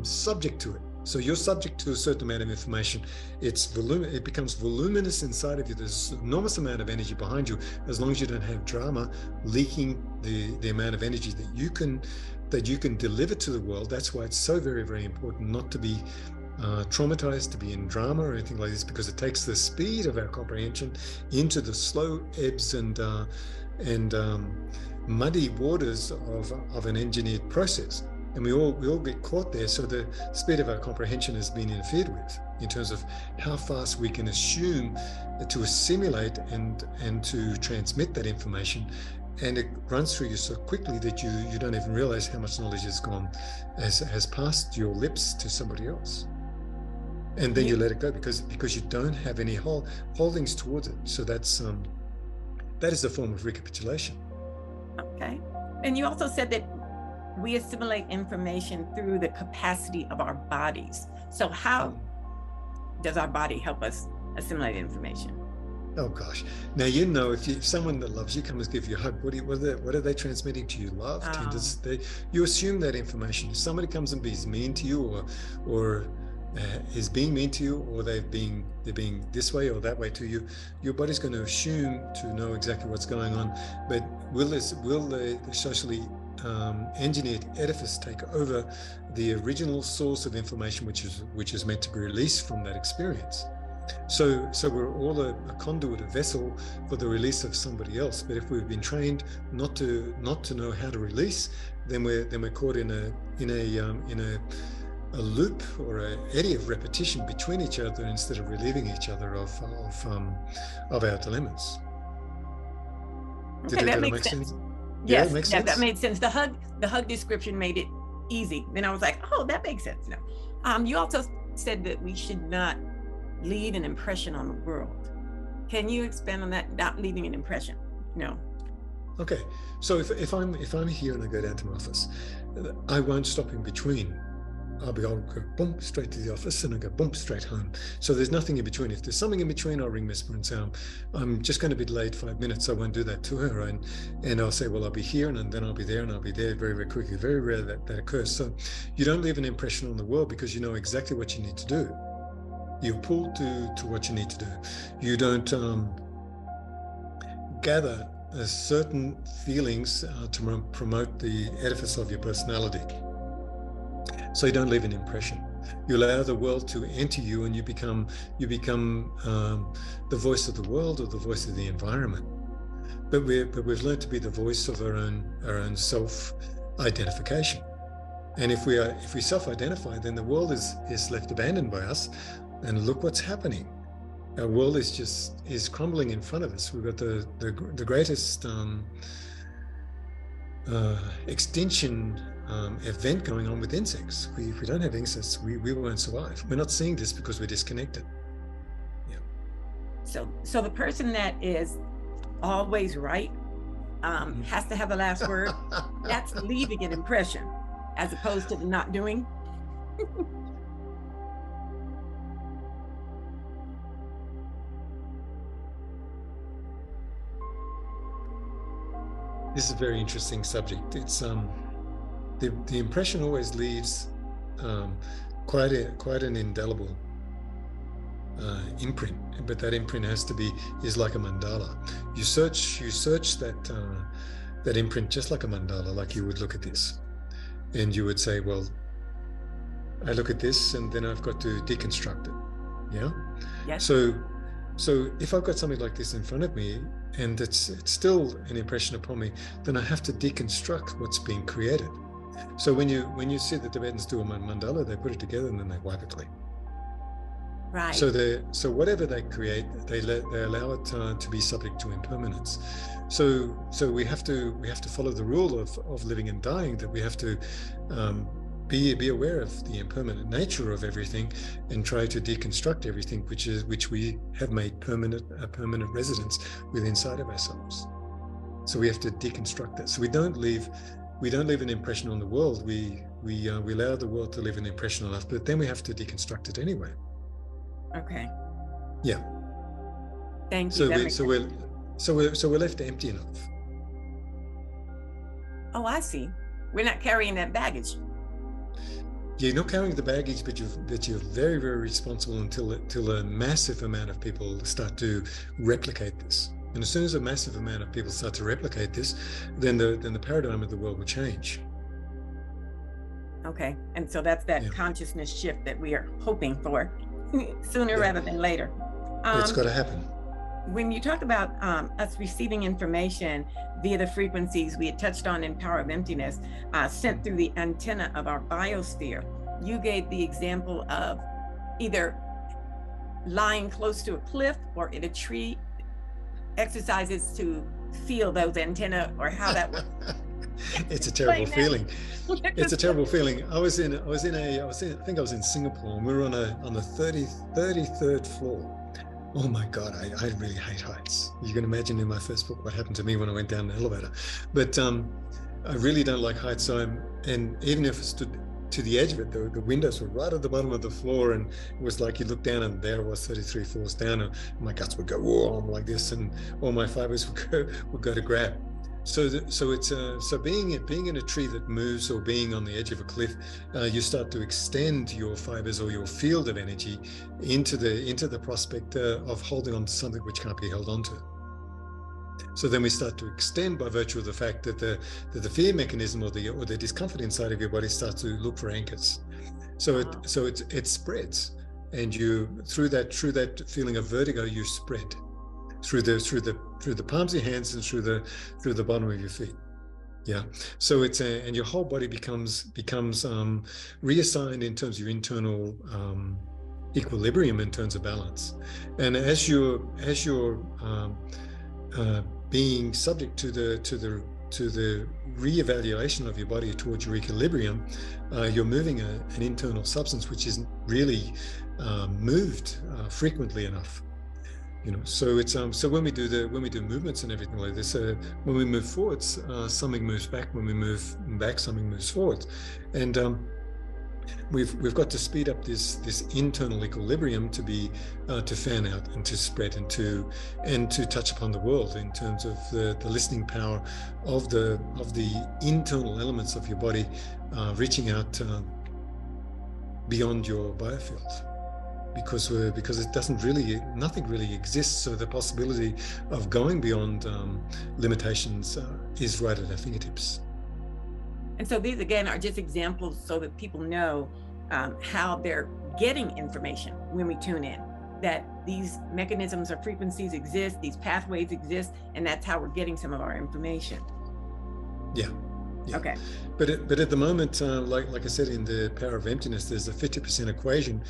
subject to it. So you're subject to a certain amount of information. It becomes voluminous inside of you. There's an enormous amount of energy behind you, as long as you don't have drama leaking the amount of energy that you can deliver to the world. That's why it's so very, very important not to be traumatized, to be in drama or anything like this, because it takes the speed of our comprehension into the slow ebbs and muddy waters of an engineered process. And we all get caught there. So the speed of our comprehension has been interfered with in terms of how fast we can assume to assimilate and to transmit that information. And it runs through you so quickly that you don't even realize how much knowledge has passed your lips to somebody else. And then you let it go because you don't have any holdings towards it. So that is a form of recapitulation. Okay. And you also said that we assimilate information through the capacity of our bodies. So how does our body help us assimilate information? Oh gosh! Now if someone that loves you comes give you a hug, what are they transmitting to you? Love, tenderness. You assume that information. If somebody comes and is mean to you, or is being mean to you, or they're being this way or that way to you, your body's going to assume to know exactly what's going on. But will the socially engineered edifice take over the original source of information, which is meant to be released from that experience? So we're all a conduit, a vessel for the release of somebody else. But if we've been trained not to know how to release, then we're caught in a loop or an eddy of repetition between each other instead of relieving each other of our dilemmas. Okay, that makes sense. Yes, yeah, makes sense. That made sense. The hug description made it easy. Then I was like, oh, that makes sense now. You also said that we should not leave an impression on the world. Can you expand on that? Not leaving an impression. No. Okay. So if I'm here and I go down to my office, I won't stop in between. I'll go boom straight to the office, and I go boom straight home. So there's nothing in between. If there's something in between, I'll ring Miss and say, I'm just going to be delayed 5 minutes. I won't do that to her, and I'll say, well, I'll be here, and then I'll be there, and I'll be there very, very quickly. Very rare that occurs. So you don't leave an impression on the world because you know exactly what you need to do. You're pulled to what you need to do. You don't gather certain feelings to promote the edifice of your personality. So you don't leave an impression. You allow the world to enter you, and you become the voice of the world or the voice of the environment. But we've learned to be the voice of our own self-identification. And if we self-identify, then the world is left abandoned by us. And look what's happening. Our world is crumbling in front of us. We've got the greatest extinction event going on with insects. If we don't have insects, we won't survive. We're not seeing this because we're disconnected. Yeah. So the person that is always right has to have the last word. That's leaving an impression as opposed to the not doing. This is a very interesting subject. It's the impression always leaves quite an indelible imprint, but that imprint is like a mandala. You search that imprint just like a mandala, like you would look at this, and you would say, well, I look at this, and then I've got to deconstruct it. Yeah. Yes. So if I've got something like this in front of me and it's still an impression upon me, then I have to deconstruct what's being created. So when you see the Tibetans do a mandala, they put it together and then they wipe it clean. Right. So whatever they create, they allow it to be subject to impermanence. So we have to follow the rule of living and dying, that we have to be aware of the impermanent nature of everything and try to deconstruct everything which we have made a permanent residence within inside of ourselves. So we have to deconstruct that. So we don't leave an impression on the world. We allow the world to leave an impression on us, but then we have to deconstruct it anyway. Okay. Yeah. Thank you. So we're left empty enough. Oh, I see. We're not carrying that baggage. You're not carrying the baggage, but you're very, very responsible until a massive amount of people start to replicate this. And as soon as a massive amount of people start to replicate this, then the paradigm of the world will change. Okay, and so that's that consciousness shift that we are hoping for sooner rather than later. It's got to happen. When you talk about us receiving information via the frequencies we had touched on in Power of Emptiness, sent through the antenna of our biosphere, you gave the example of either lying close to a cliff or in a tree, exercises to feel those antenna, or how that works. It's a terrible feeling. It's a terrible feeling. I think I was in Singapore, and we were on the 33rd floor. Oh my God, I really hate heights. You can imagine in my first book what happened to me when I went down the elevator. But I really don't like heights. And even if I stood to the edge of it, the windows were right at the bottom of the floor, and it was like you look down and there it was 33 floors down, and my guts would go whoa, like this, and all my fibers would go to grab. So being in a tree that moves, or being on the edge of a cliff, you start to extend your fibers or your field of energy into the prospect of holding on to something which can't be held onto. So then we start to extend by virtue of the fact that the fear mechanism or the discomfort inside of your body starts to look for anchors. So it spreads, and you through that feeling of vertigo, you spread through the palms of your hands and through the bottom of your feet. Yeah. So and your whole body becomes reassigned in terms of your internal equilibrium, in terms of balance. And as you're being subject to the reevaluation of your body towards your equilibrium, you're moving an internal substance which isn't really moved frequently enough. So it's so when we do movements and everything like this, when we move forwards, something moves back. When we move back, something moves forwards, and we've got to speed up this internal equilibrium to fan out and to spread and to touch upon the world in terms of the listening power of the internal elements of your body, reaching out beyond your biofield. Because it nothing really exists, so the possibility of going beyond limitations is right at our fingertips. And so these again are just examples so that people know how they're getting information when we tune in, that these mechanisms or frequencies exist, these pathways exist, and that's how we're getting some of our information. Yeah. Okay. But at the moment, like I said, in the Power of Emptiness, there's a 50% equation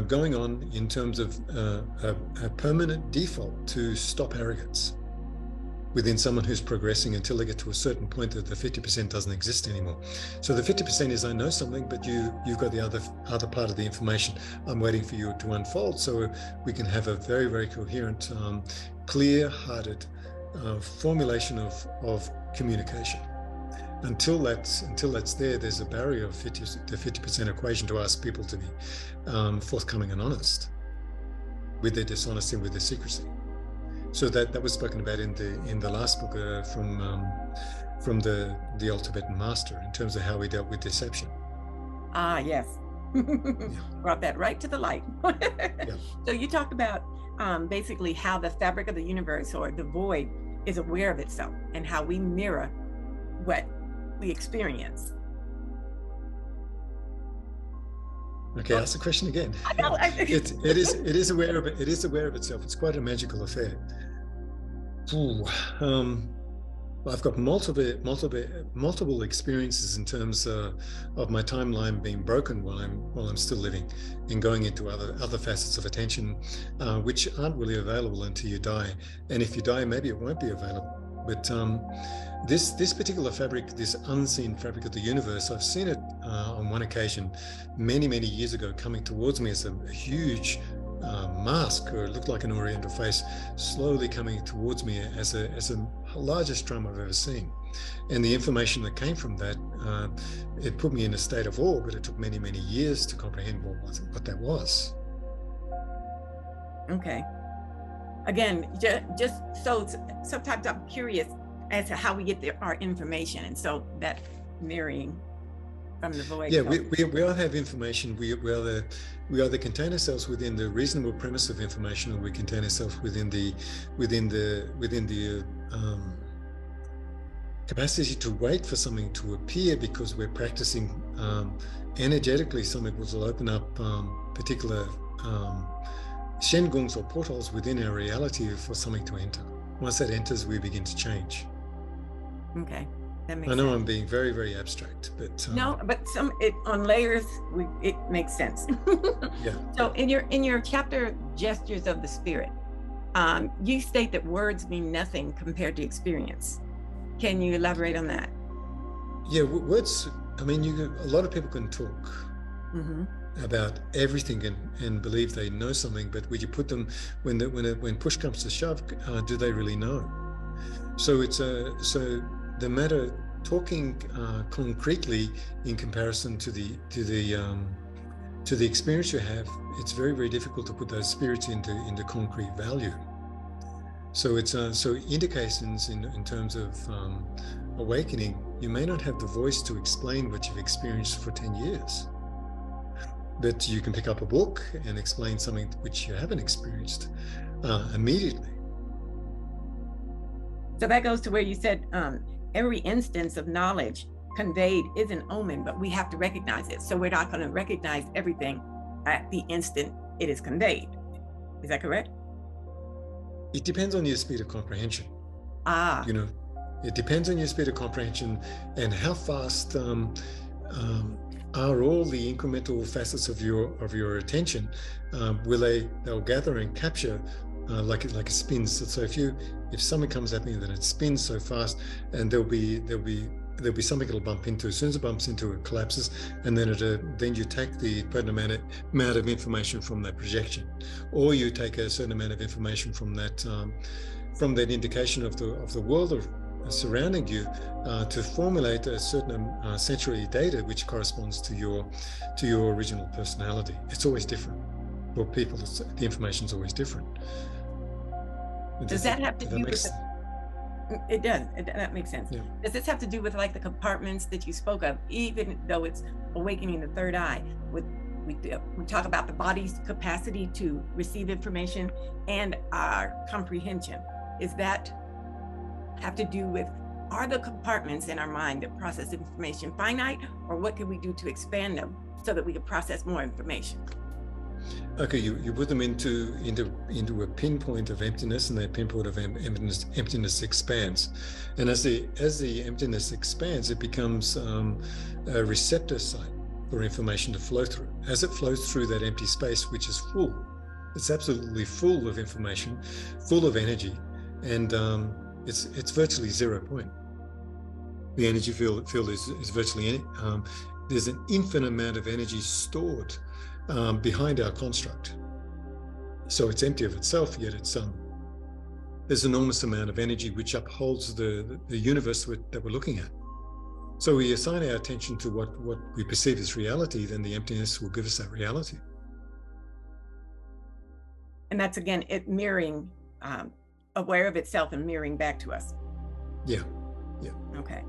going on in terms of a permanent default to stop arrogance. within someone who's progressing until they get to a certain point that the 50% doesn't exist anymore. So the 50% is I know something, but you've got the other part of the information. I'm waiting for you to unfold so we can have a very, very coherent, clear-hearted formulation of communication. Until that's there, there's a barrier of the 50% equation to ask people to be forthcoming and honest with their dishonesty and with their secrecy. So that was spoken about in the last book from the old Tibetan master in terms of how we dealt with deception. Ah, yes. Yeah. Brought that right to the light. Yeah. So you talked about basically how the fabric of the universe, or the void, is aware of itself and how we mirror what we experience. Okay, ask the question again. I know. It is aware of it. It is aware of itself. It's quite a magical affair. I've got multiple experiences in terms of my timeline being broken while I'm still living, and going into other facets of attention, which aren't really available until you die. And if you die, maybe it won't be available. But this particular fabric, this unseen fabric of the universe, I've seen it on one occasion many years ago coming towards me as a huge mask, or it looked like an oriental face, slowly coming towards me as the largest drum I've ever seen. And the information that came from that, it put me in a state of awe, but it took many years to comprehend what that was. Okay. Again, just so sometimes I'm curious as to how we get our information, and so that mirroring from the void. Yeah, we all have information. We either contain ourselves within the reasonable premise of information, or we contain ourselves within the capacity to wait for something to appear, because we're practicing energetically. Something will open up particular shengungs or portals within our reality for something to enter. Once that enters, we begin to change. Okay, that makes I know sense. I'm being very abstract, but no, but on layers, it makes sense. Yeah. So in your chapter, Gestures of the Spirit, you state that words mean nothing compared to experience. Can you elaborate on that? Yeah, words. I mean, a lot of people can talk. Mm-hmm. About everything and believe they know something, but when you put them, when push comes to shove, do they really know? So it's so the matter talking concretely in comparison to the experience you have, it's very difficult to put those spirits into concrete value. So it's so indications in terms of awakening, you may not have the voice to explain what you've experienced for 10 years. But you can pick up a book and explain something which you haven't experienced immediately. So that goes to where you said every instance of knowledge conveyed is an omen, but we have to recognize it. So we're not going to recognize everything at the instant it is conveyed. Is that correct? It depends on your speed of comprehension. Ah. You know, it depends on your speed of comprehension and how fast are all the incremental facets of your attention. They'll gather and capture like it spins. So if something comes at me, then it spins so fast, and there'll be something it'll bump into. As soon as it bumps into, it collapses, and then you take the certain amount of information from that projection, or you take a certain amount of information from that indication of the world surrounding you to formulate a certain sensory data which corresponds to your original personality. It's always different. For people, the information is always different. Does that have to do with it? Does. That makes sense. Yeah. Does this have to do with like the compartments that you spoke of, even though it's awakening the third eye? We talk about the body's capacity to receive information and our comprehension. Is that have to do with, are the compartments in our mind that process information finite, or what can we do to expand them so that we can process more information? Okay, you put them into a pinpoint of emptiness, and that pinpoint of emptiness expands, and as the emptiness expands, it becomes a receptor site for information to flow through. As it flows through that empty space, which is full, it's absolutely full of information, full of energy, and it's virtually 0 point. The energy field is virtually there's an infinite amount of energy stored behind our construct. So it's empty of itself, yet it's there's an enormous amount of energy which upholds the universe that we're looking at. So we assign our attention to what we perceive as reality, then the emptiness will give us that reality. And that's, again, it mirroring, aware of itself and mirroring back to us. Yeah, yeah. Okay.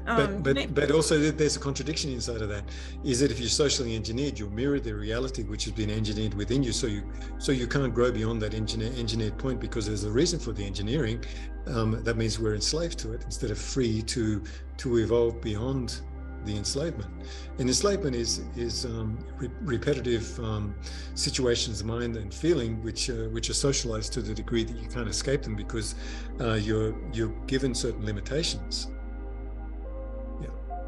But also there's a contradiction inside of that, is that if you're socially engineered, you'll mirror the reality which has been engineered within you. So you can't grow beyond that engineered point, because there's a reason for the engineering. That means we're enslaved to it instead of free to evolve beyond the enslavement. And enslavement is repetitive situations of mind and feeling which are socialized to the degree that you can't escape them, because you're given certain limitations.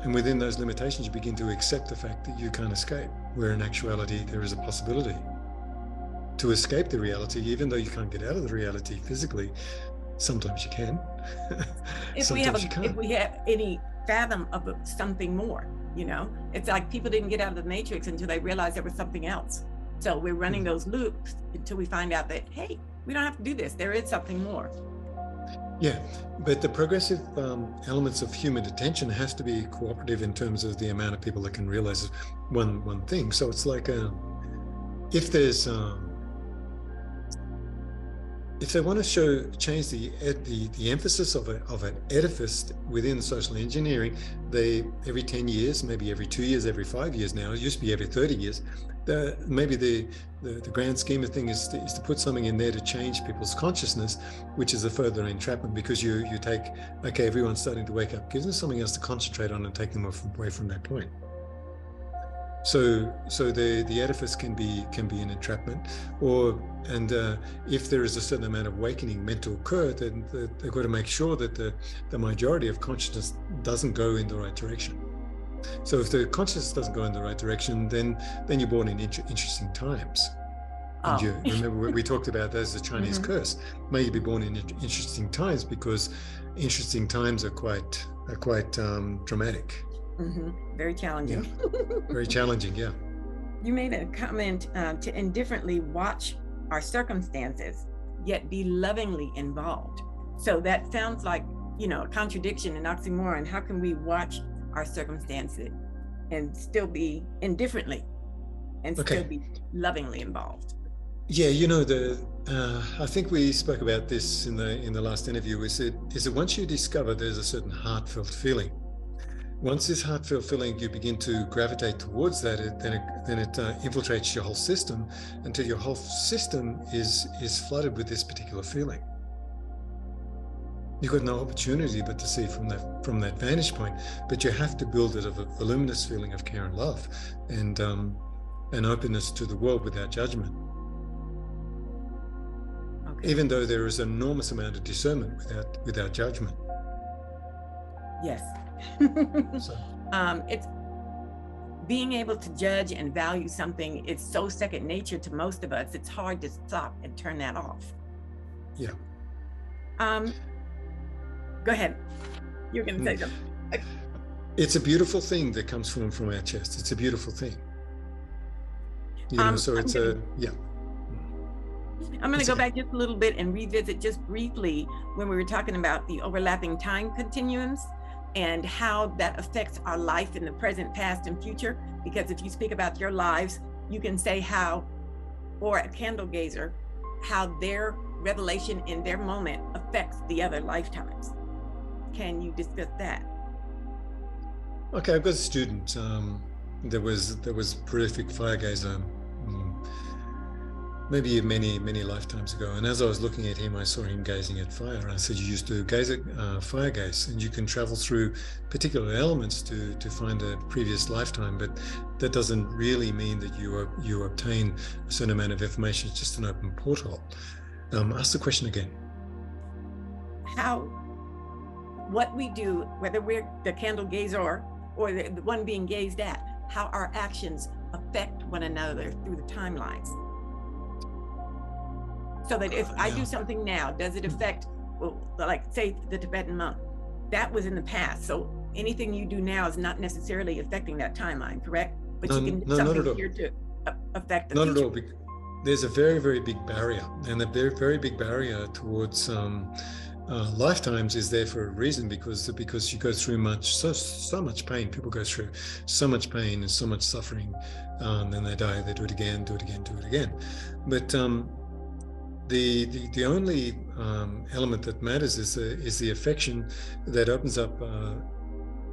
And within those limitations, you begin to accept the fact that you can't escape, where in actuality, there is a possibility to escape the reality, even though you can't get out of the reality physically. Sometimes you can. If we have any fathom of something more, it's like people didn't get out of the matrix until they realized there was something else. So we're running those loops until we find out that, hey, we don't have to do this. There is something more. Yeah, but the progressive elements of human attention has to be cooperative in terms of the amount of people that can realize one thing. So it's like if there's if they want to change the emphasis of an edifice within social engineering, they every 10 years, maybe every 2 years, every 5 years now, it used to be every 30 years, maybe the grand scheme of things is to put something in there to change people's consciousness, which is a further entrapment, because you take, okay, everyone's starting to wake up, give them something else to concentrate on and take them away from that point. So the edifice can be an entrapment, and if there is a certain amount of awakening meant to occur, then they've got to make sure that the majority of consciousness doesn't go in the right direction. So if the consciousness doesn't go in the right direction, then you're born in interesting times. And you remember we talked about that as the Chinese curse. May you be born in interesting times, because interesting times are quite dramatic. Very challenging. Yeah. Very challenging, yeah. You made a comment to indifferently watch our circumstances, yet be lovingly involved. So that sounds like, a contradiction, an oxymoron. How can we watch our circumstances and still be indifferently and still be lovingly involved? Yeah, I think we spoke about this in the last interview, is that once you discover there's a certain heartfelt feeling, once this heartfelt feeling, you begin to gravitate towards that, then it infiltrates your whole system until your whole system is flooded with this particular feeling. You've got no opportunity but to see from that vantage point, but you have to build it of a voluminous feeling of care and love, and openness to the world without judgment. Okay. Even though there is an enormous amount of discernment without judgment. Yes. It's being able to judge and value something. It's so second nature to most of us. It's hard to stop and turn that off. Yeah. Go ahead. You're going to say something. It's a beautiful thing that comes from our chest. It's a beautiful thing. So it's yeah. I'm going to go back just a little bit and revisit just briefly when we were talking about the overlapping time continuums and how that affects our life in the present, past, and future. Because if you speak about your lives, you can say how, or a candle gazer, how their revelation in their moment affects the other lifetimes. Can you discuss that? Okay, I've got a student that was prolific fire gazer, maybe many lifetimes ago. And as I was looking at him, I saw him gazing at fire. And I said, you used to gaze at fire gaze, and you can travel through particular elements to find a previous lifetime, but that doesn't really mean that you obtain a certain amount of information. It's just an open portal. Ask the question again. What we do, whether we're the candle gazer or the one being gazed at, how our actions affect one another through the timelines. So that if I do something now, does it affect well, like say the Tibetan monk, that was in the past. So anything you do now is not necessarily affecting that timeline, correct? But you can do No, not at something all. here to affect the Not future. at all. There's a very, very big barrier, and the very, very big barrier towards lifetimes is there for a reason, because you go through so much pain. People go through so much pain and so much suffering, then they die. They do it again, do it again, do it again. But the only element that matters is the affection that opens up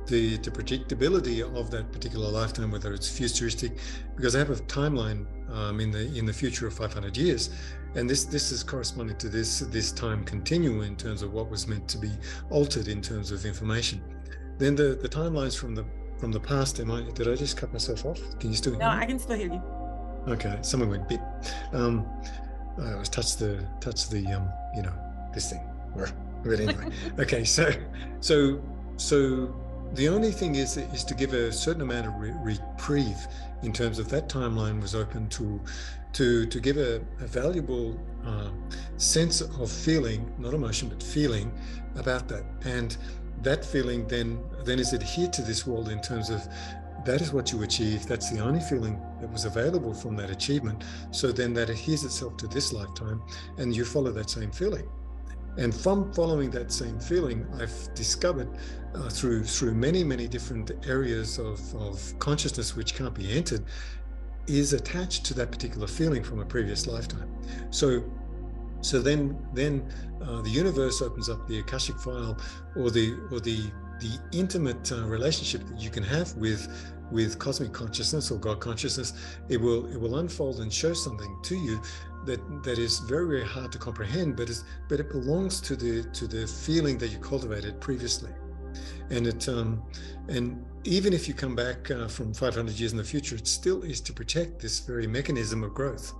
the predictability of that particular lifetime, whether it's futuristic, because I have a timeline in the future of 500 years, and this is corresponding to this time continuum in terms of what was meant to be altered in terms of information. Then the timelines from the past. Did I just cut myself off? Can you still hear me? No, I can still hear you. Okay, someone went beep. I was touch the this thing. But anyway, okay, so the only thing is to give a certain amount of reprieve in terms of that timeline was open to give a valuable sense of feeling, not emotion, but feeling about that. And that feeling then is adhered to this world in terms of that is what you achieve. That's the only feeling that was available from that achievement. So then that adheres itself to this lifetime, and you follow that same feeling. And from following that same feeling, I've discovered through many different areas of consciousness which can't be entered, is attached to that particular feeling from a previous lifetime. So then the universe opens up the Akashic file, or the intimate relationship that you can have with cosmic consciousness or God consciousness. It will unfold and show something to you that is very, very hard to comprehend, but it belongs to the feeling that you cultivated previously. And even if you come back from 500 years in the future, it still is to protect this very mechanism of growth.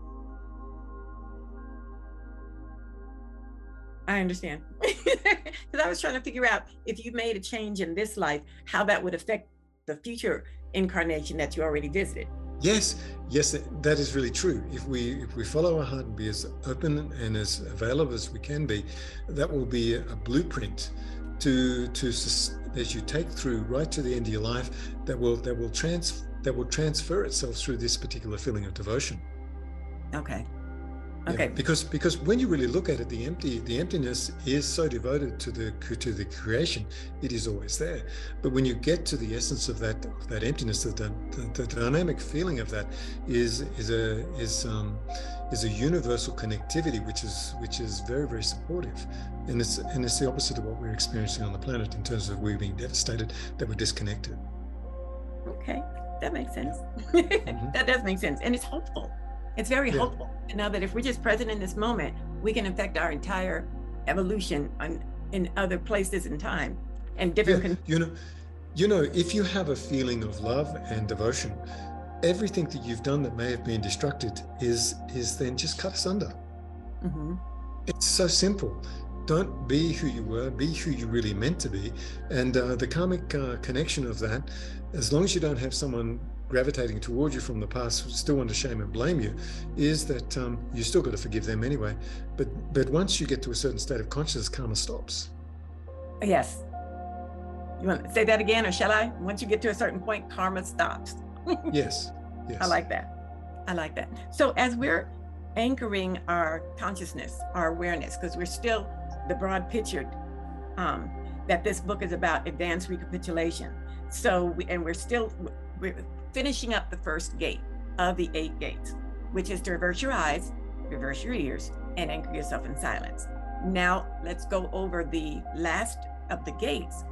I understand. Because I was trying to figure out, if you made a change in this life, how that would affect the future incarnation that you already visited. Yes, that is really true. If we follow our heart and be as open and as available as we can be, that will be a blueprint that you take through right to the end of your life, that will transfer itself through this particular feeling of devotion. Okay. Yeah, because when you really look at it, the emptiness is so devoted to the creation, it is always there. But when you get to the essence of that emptiness, the dynamic feeling of that is a universal connectivity, which is very, very supportive, and it's the opposite of what we're experiencing on the planet in terms of we're being devastated, that we're disconnected. Okay, that makes sense. Mm-hmm. That does make sense, and it's hopeful. It's very hopeful to know that if we're just present in this moment, we can affect our entire evolution in other places in time and different. If you have a feeling of love and devotion, everything that you've done that may have been destructed is then just cut asunder. Mm-hmm. It's so simple. Don't be who you were, be who you really meant to be. And the karmic connection of that, as long as you don't have someone gravitating toward you from the past who still want to shame and blame you, is that you still got to forgive them anyway. But once you get to a certain state of consciousness, karma stops. Yes. You want to say that again, or shall I? Once you get to a certain point, karma stops. Yes. I like that. So as we're anchoring our consciousness, our awareness, because we're still the broad picture that this book is about, advanced recapitulation. So we're finishing up the first gate of the 8 gates, which is to reverse your eyes, reverse your ears, and anchor yourself in silence. Now let's go over the last of the gates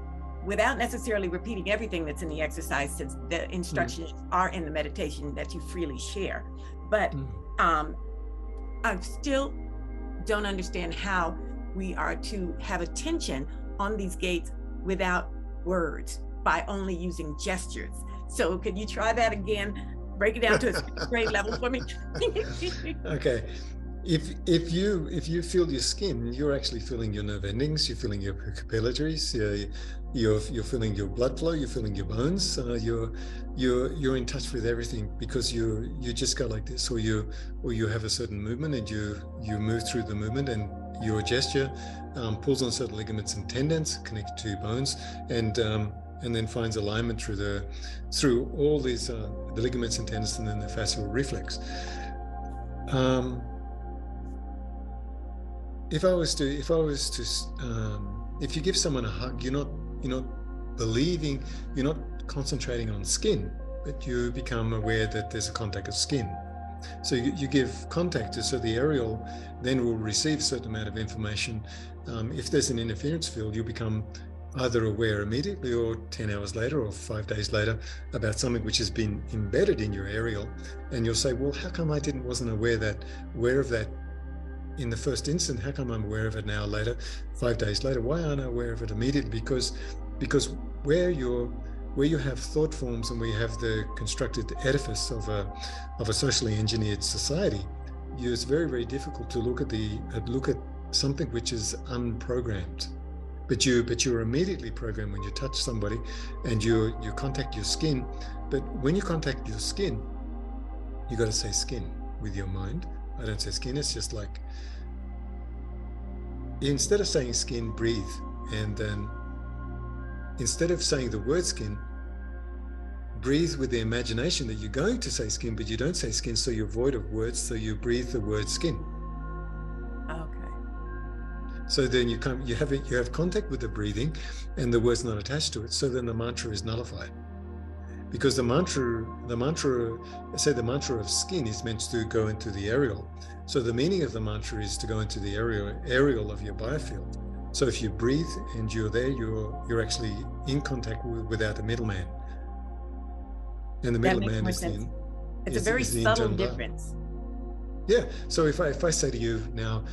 without necessarily repeating everything that's in the exercise, since the instructions are in the meditation that you freely share. But I still don't understand how we are to have attention on these gates without words, by only using gestures. So could you try that again? Break it down to a 6th grade level for me. Okay. If you feel your skin, you're actually feeling your nerve endings, you're feeling your capillaries, you're feeling your blood flow, you're feeling your bones, you're in touch with everything, because you just go like this, or you have a certain movement and you move through the movement, and your gesture pulls on certain ligaments and tendons connected to bones, and then finds alignment through all these the ligaments and tendons, and then the fascial reflex. If you give someone a hug, you're not believing, you're not concentrating on skin, but you become aware that there's a contact of skin. So you give contact, so the areole then will receive a certain amount of information. If there's an interference field, you become either aware immediately or 10 hours later or 5 days later about something which has been embedded in your areole, and you'll say, well, how come wasn't aware of that in the first instant? How come I'm aware of it now later, 5 days later? Why aren't I aware of it immediately? Because where you have thought forms and we have the constructed edifice of a socially engineered society, it's very, very difficult to look at something which is unprogrammed. But you're immediately programmed when you touch somebody and you contact your skin. But when you contact your skin, you got to say skin with your mind. I don't say skin. It's just like, instead of saying skin, breathe. And then instead of saying the word skin, breathe with the imagination that you're going to say skin, but you don't say skin, so you're void of words, so you breathe the word skin. Okay. So then you have contact with the breathing, and the word's not attached to it. So then the mantra is nullified, because the mantra of skin is meant to go into the areole. So the meaning of the mantra is to go into the areole of your biofield. So if you breathe and you're there, you're actually in contact without a middleman. And the middleman is it's a very subtle difference. Yeah. So if I say to you now,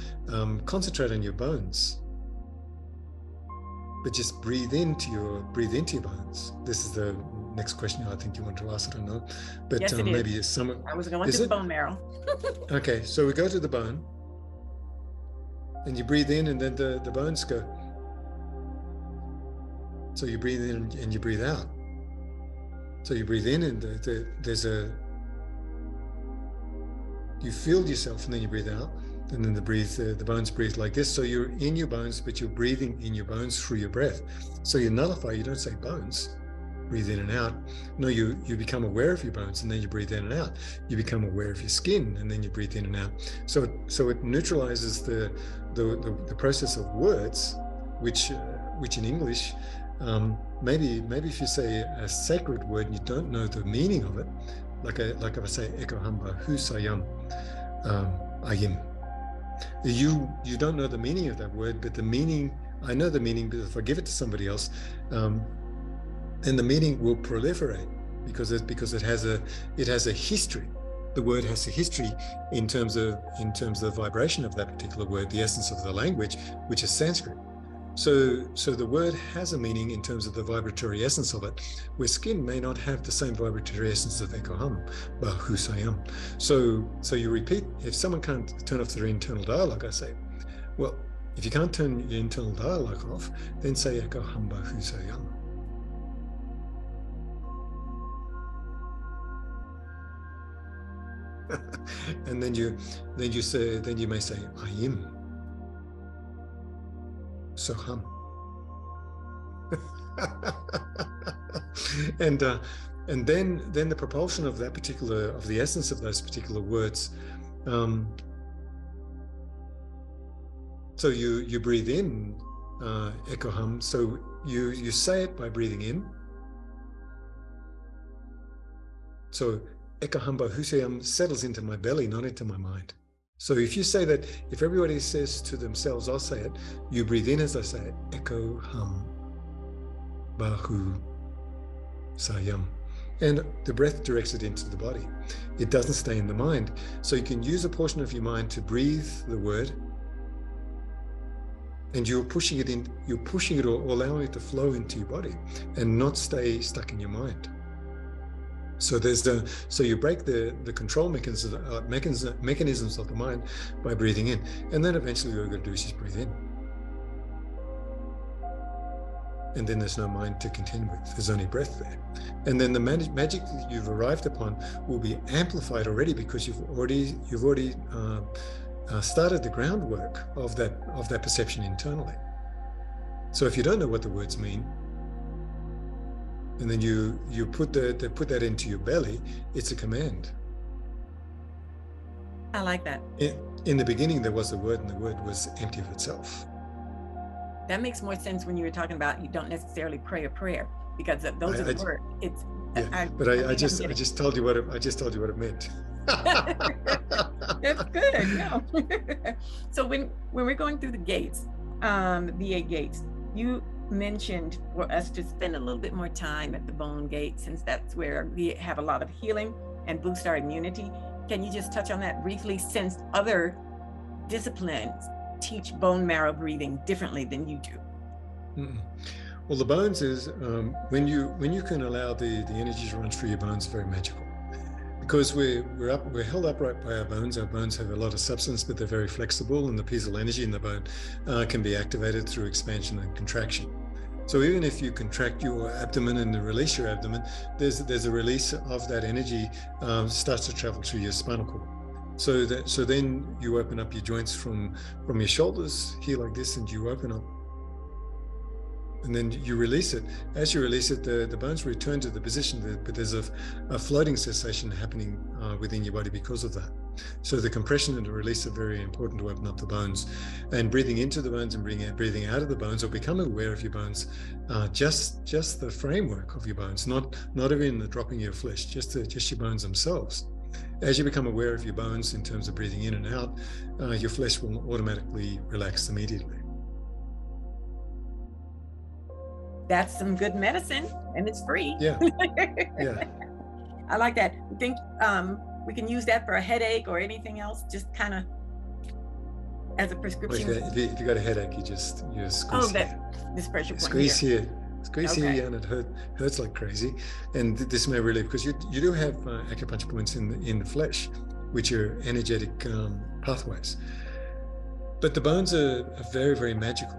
concentrate on your bones, but just breathe into your bones. This is the next question I think you want to ask. I don't know, but yes, maybe someone. I was going to the bone marrow. Okay, so we go to the bone, and you breathe in, and then the bones go. So you breathe in and you breathe out. So you breathe in, and you feel yourself, and then you breathe out, and then the bones breathe like this. So you're in your bones, but you're breathing in your bones through your breath. So you nullify. You don't say bones. Breathe in and out. No, you become aware of your bones, and then you breathe in and out. You become aware of your skin, and then you breathe in and out. So it neutralizes the process of words, which in English. Maybe if you say a sacred word and you don't know the meaning of it, like if I say Ekohamba Husayam Ayim, you don't know the meaning of that word, but the meaning, I know the meaning, but if I give it to somebody else, then the meaning will proliferate because it has a history. The word has a history in terms of the vibration of that particular word, the essence of the language, which is Sanskrit. So the word has a meaning in terms of the vibratory essence of it, where skin may not have the same vibratory essence of Ekoham, Bahusayam. So you repeat, if someone can't turn off their internal dialogue, I say, well, if you can't turn your internal dialogue off, then say Ekoham Bahusayam. And then you may say Ayim. Soham. And then the propulsion of the essence of those particular words. So you breathe in Ekoham. So you say it by breathing in. So Ekoham Bahusayam settles into my belly, not into my mind. So if you say that, if everybody says to themselves, I'll say it, you breathe in as I say it, Ekoham Bahu Sayam. And the breath directs it into the body. It doesn't stay in the mind. So you can use a portion of your mind to breathe the word, and you're pushing it or allowing it to flow into your body and not stay stuck in your mind. So you break the control mechanisms of the mind by breathing in, and then eventually all you're going to do is just breathe in, and then there's no mind to contend with. There's only breath there, and then the magic that you've arrived upon will be amplified already because you've already started the groundwork of that perception internally. So if you don't know what the words mean, and then you put that into your belly, it's a command. I like that. In the beginning, there was the word, and the word was empty of itself. That makes more sense when you were talking about you don't necessarily pray a prayer, because those are the words. It's. Yeah, I just told you what it meant. That's good. No. So when we're going through the gates, the VA gates, you mentioned for us to spend a little bit more time at the bone gate, since that's where we have a lot of healing and boost our immunity. Can you just touch on that briefly, since other disciplines teach bone marrow breathing differently than you do? Well, the bones is when you can allow the energy to run through your bones, very magical. Because we're held upright by our bones. Our bones have a lot of substance, but they're very flexible, and the piezo energy in the bone can be activated through expansion and contraction. So even if you contract your abdomen and release your abdomen, there's a release of that energy starts to travel through your spinal cord. So then you open up your joints from your shoulders here like this, and you open up. And then you release it. As you release it, the bones return to the position, but there's a floating cessation happening within your body because of that. So the compression and the release are very important to open up the bones. And breathing into the bones and breathing out of the bones, or becoming aware of your bones, just the framework of your bones, not even the dropping of your flesh, just your bones themselves. As you become aware of your bones in terms of breathing in and out, your flesh will automatically relax immediately. That's some good medicine, and it's free. Yeah. Yeah. I like that. You think we can use that for a headache or anything else, just kind of as a prescription? Well, if you got a headache, you just squeeze here. This pressure point squeeze here. Squeeze okay. here, and it hurts like crazy. And this may relieve, because you do have acupuncture points in the flesh, which are energetic pathways. But the bones are very, very magical.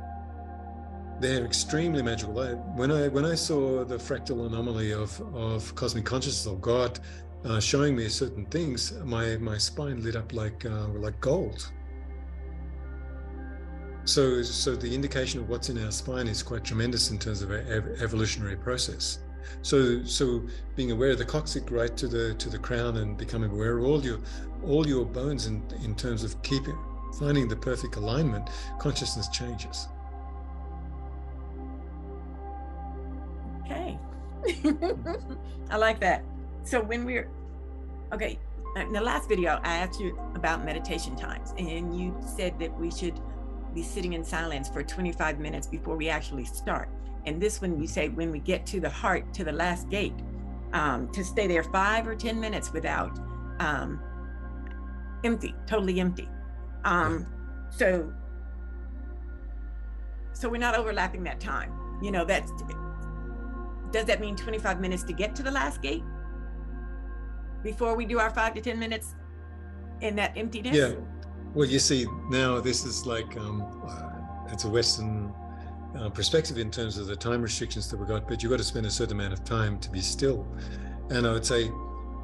They're extremely magical. When I saw the fractal anomaly of cosmic consciousness or God showing me certain things, my spine lit up like gold. So the indication of what's in our spine is quite tremendous in terms of our evolutionary process. So being aware of the coccyx right to the crown, and becoming aware of all your bones in terms of finding the perfect alignment, consciousness changes. Okay. I like that. So when okay, in the last video, I asked you about meditation times, and you said that we should be sitting in silence for 25 minutes before we actually start. And this one, you say when we get to the heart, to the last gate, to stay there 5 or 10 minutes without totally empty. So we're not overlapping that time. Does that mean 25 minutes to get to the last gate before we do our 5 to 10 minutes in that emptiness? Yeah. Well, you see, now this is like, it's a Western perspective in terms of the time restrictions that we got, but you've got to spend a certain amount of time to be still. And I would say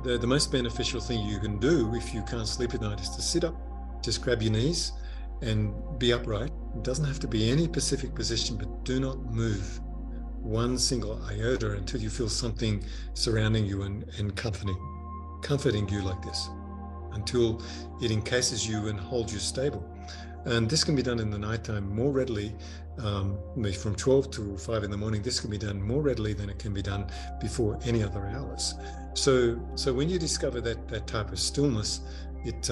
the most beneficial thing you can do if you can't sleep at night is to sit up, just grab your knees and be upright. It doesn't have to be any specific position, but do not move one single iota until you feel something surrounding you and comforting you like this, until it encases you and holds you stable. And this can be done in the nighttime more readily, from 12 to 5 in the morning. This can be done more readily than it can be done before any other hours. So when you discover that type of stillness, it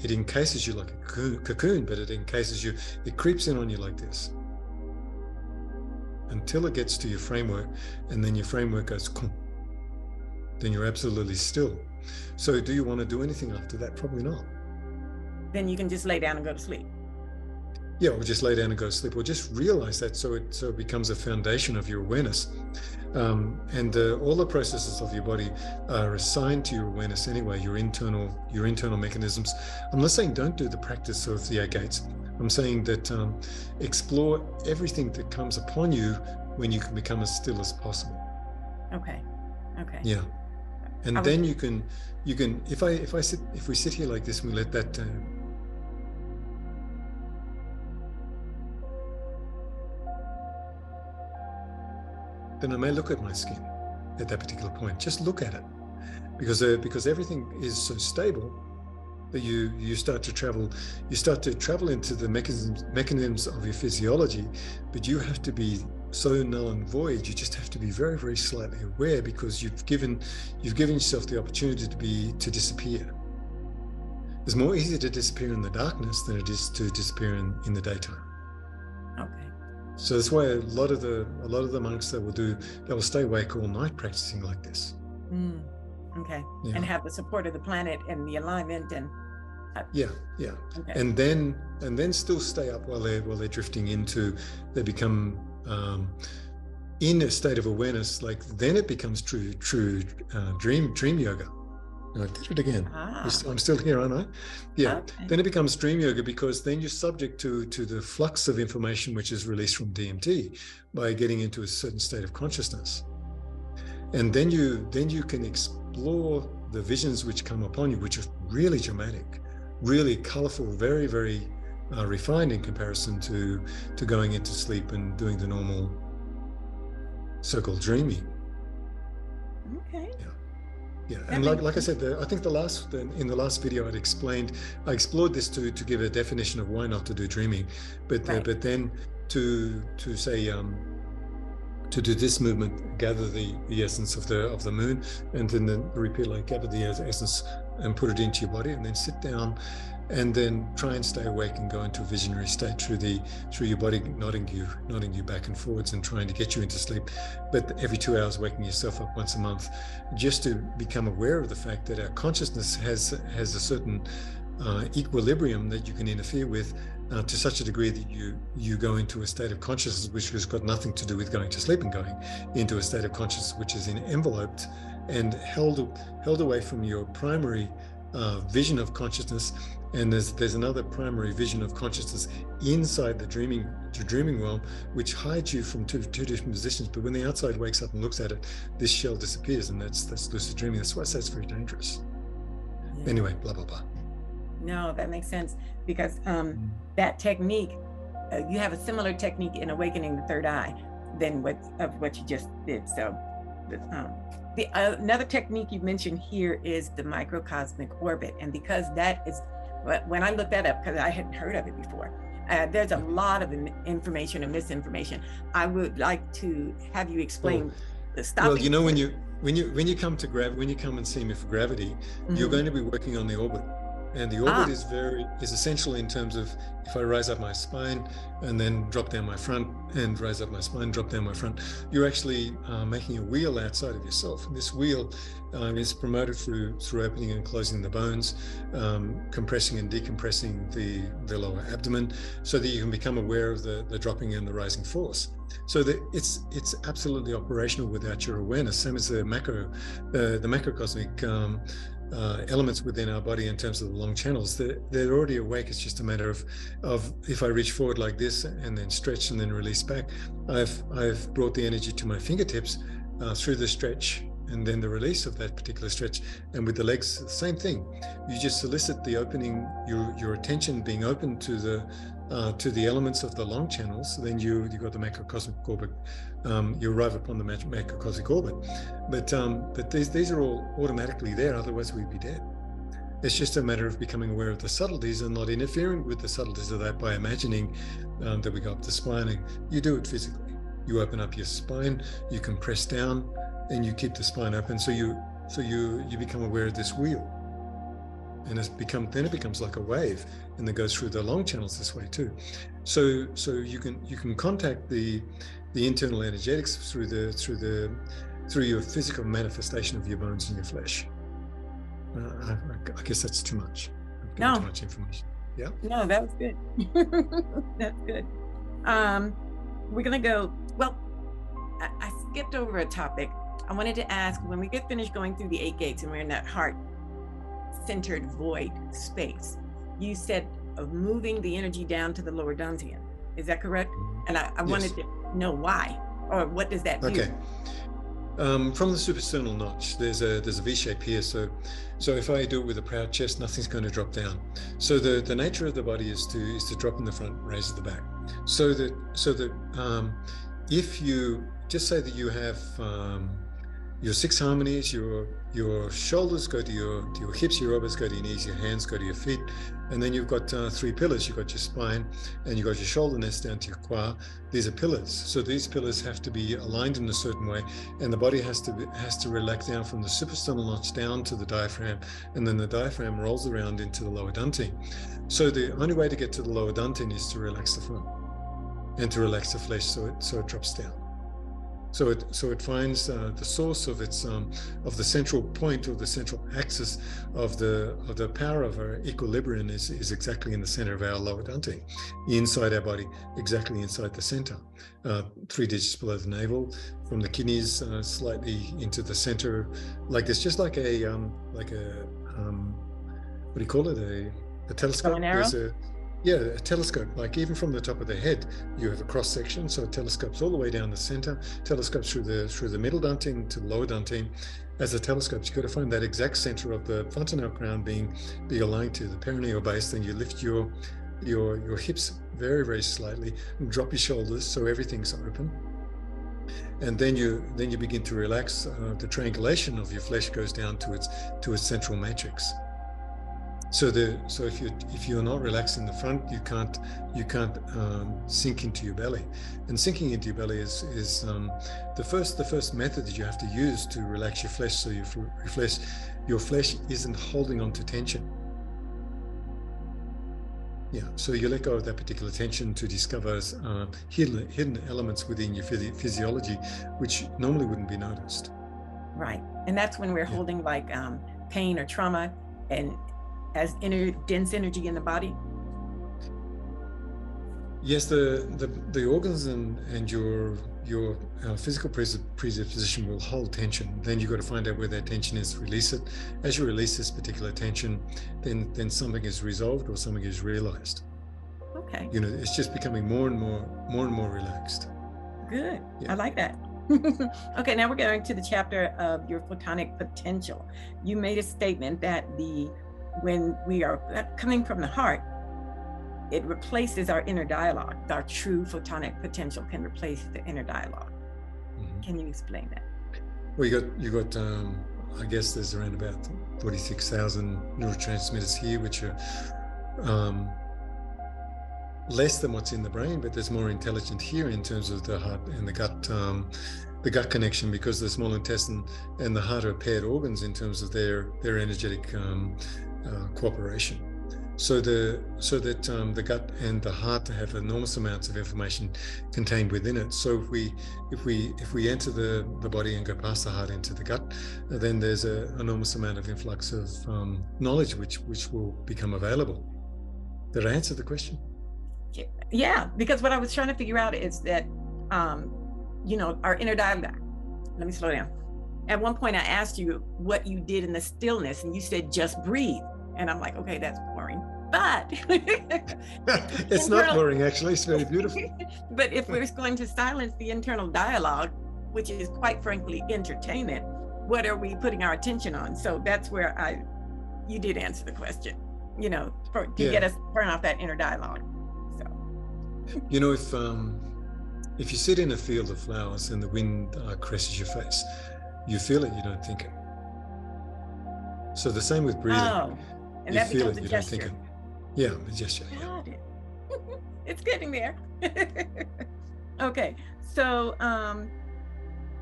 encases you like a cocoon, but it encases you, it creeps in on you like this, until it gets to your framework, and then your framework goes, then you're absolutely still. So do you want to do anything after that? Probably not. Then you can just lay down and go to sleep. Yeah, or just lay down and go to sleep, or just realize that, so it becomes a foundation of your awareness. And all the processes of your body are assigned to your awareness anyway, your internal mechanisms. I'm not saying don't do the practice of the 8 gates. I'm saying that explore everything that comes upon you when you can become as still as possible. Okay. Yeah. And then you can if we sit here like this and we let that then I may look at my skin at that particular point. Just look at it, because everything is so stable that you start to travel into the mechanisms of your physiology, but you have to be so null and void. You just have to be very, very slightly aware, because you've given yourself the opportunity to disappear. It's more easy to disappear in the darkness than it is to disappear in the daytime. Okay. So that's why a lot of the monks they will stay awake all night practicing like this. Okay. Yeah. And have the support of the planet and the alignment and. Yeah. Okay. And then still stay up while they're drifting into. They become in a state of awareness. Like then it becomes true dream yoga. I did it again. I'm still here, aren't I? Yeah. Okay. Then it becomes dream yoga, because then you're subject to the flux of information which is released from DMT by getting into a certain state of consciousness. And then you can explore the visions which come upon you, which are really dramatic, really colorful, very, very refined in comparison to going into sleep and doing the normal so-called dreaming. Okay. Yeah, and like I said, I think in the last video I explored this to give a definition of why not to do dreaming, but then to say to do this movement, gather the essence of the moon, and then repeat like gather the essence and put it into your body, and then sit down, and then try and stay awake and go into a visionary state through your body, nodding you back and forwards and trying to get you into sleep, but every 2 hours waking yourself up once a month, just to become aware of the fact that our consciousness has a certain equilibrium that you can interfere with to such a degree that you go into a state of consciousness which has got nothing to do with going to sleep, and going into a state of consciousness which is enveloped and held away from your primary vision of consciousness. And there's another primary vision of consciousness inside the dreaming realm, which hides you from two different positions. But when the outside wakes up and looks at it, this shell disappears, and that's lucid dreaming. That's why I say it's very dangerous. Yeah. Anyway, blah blah blah. No, that makes sense, because that technique, you have a similar technique in awakening the third eye than what you just did. So another technique you mentioned here is the microcosmic orbit, and because that is, when I looked that up, because I hadn't heard of it before, there's a lot of information and misinformation. I would like to have you explain the stopping. Well, you know, when you come and see me for gravity, you're going to be working on the orbit. And the orbit is essential in terms of, if I rise up my spine and then drop down my front, and rise up my spine, drop down my front, you're actually making a wheel outside of yourself. And this wheel is promoted through opening and closing the bones, compressing and decompressing the lower abdomen, so that you can become aware of the dropping and the rising force. So that it's absolutely operational without your awareness, same as the macrocosmic elements within our body in terms of the long channels. They're already awake. It's just a matter of if I reach forward like this and then stretch and then release back, I've brought the energy to my fingertips through the stretch and then the release of that particular stretch. And with the legs, the same thing. You just solicit the opening, your attention being open to the elements of the long channels. Then you got the macrocosmic orbit. You arrive upon the macrocosmic orbit. But these are all automatically there. Otherwise, we'd be dead. It's just a matter of becoming aware of the subtleties and not interfering with the subtleties of that by imagining that we go up the spine. And you do it physically. You open up your spine. You compress down, and you keep the spine open. So you become aware of this wheel. And then it becomes like a wave, and that goes through the long channels this way too. So you can contact the internal energetics through your physical manifestation of your bones and your flesh. I guess that's too much. No. Too much information. Yeah. No, that was good. That's good. We're gonna go. Well, I skipped over a topic. I wanted to ask, when we get finished going through the 8 gates and we're in that heart-centered void space, you said of moving the energy down to the lower dantian. Is that correct? And I wanted to know why, or what does that do? Okay. From the suprasternal notch, there's a V shape here. So if I do it with a proud chest, nothing's going to drop down. So the nature of the body is to drop in the front, raise at the back. So that if you just say that you have your 6 harmonies, your shoulders go to your hips, your elbows go to your knees, your hands go to your feet, and then you've got 3 pillars. You've got your spine, and you've got your shoulder nest down to your qua. These are pillars. So these pillars have to be aligned in a certain way, and the body has to relax down from the suprasternal notch down to the diaphragm, and then the diaphragm rolls around into the lower dantian. So the only way to get to the lower dantian is to relax the front and to relax the flesh, so it drops down. So it finds the source of its of the central point, or the central axis of the power of our equilibrium is exactly in the center of our lower dantian, inside our body, exactly inside the center, 3 digits below the navel, from the kidneys slightly into the center, like this, just like a what do you call it? A telescope. Yeah, a telescope, like even from the top of the head, you have a cross section. So it telescopes all the way down the center, telescopes through the middle dantian to the lower dantian. As a telescope, you've got to find that exact center of the fontanelle crown being aligned to the perineal base. Then you lift your hips very, very slightly and drop your shoulders so everything's open. And then you begin to relax. The triangulation of your flesh goes down to its central matrix. So if you're not relaxed in the front, you can't sink into your belly, and sinking into your belly is the first method that you have to use to relax your flesh, so your flesh isn't holding on to tension. Yeah, so you let go of that particular tension to discover hidden elements within your physiology, which normally wouldn't be noticed. Right, and that's when we're holding like pain or trauma and as dense energy in the body. Yes, the organs and your physical predisposition will hold tension. Then you've got to find out where that tension is, release it. As you release this particular tension, then something is resolved or something is realized. Okay. It's just becoming more and more relaxed. Good. Yeah. I like that. Okay, now we're going to the chapter of your photonic potential. You made a statement that when we are coming from the heart, it replaces our inner dialogue. Our true photonic potential can replace the inner dialogue. Mm-hmm. Can you explain that? Well, you got I guess there's around about 46,000 neurotransmitters here, which are less than what's in the brain, but there's more intelligent here in terms of the heart and the gut connection, because the small intestine and the heart are paired organs in terms of their energetic cooperation. So that the gut and the heart have enormous amounts of information contained within it. So if we enter the body and go past the heart into the gut, then there's an enormous amount of influx of knowledge which will become available. Did I answer the question? Yeah, because what I was trying to figure out is that our inner dialogue. Let me slow down. At one point I asked you what you did in the stillness, and you said just breathe. And I'm like, okay, that's boring. But it's not boring, actually. It's very beautiful. But if we're going to silence the internal dialogue, which is quite frankly entertainment, what are we putting our attention on? So that's where you did answer the question, to get us burn off that inner dialogue. So if you sit in a field of flowers and the wind caresses your face, you feel it, you don't think it. So the same with breathing. Oh, and that becomes a gesture. Don't think it. Yeah, a gesture. Got it. It's getting there. Okay, so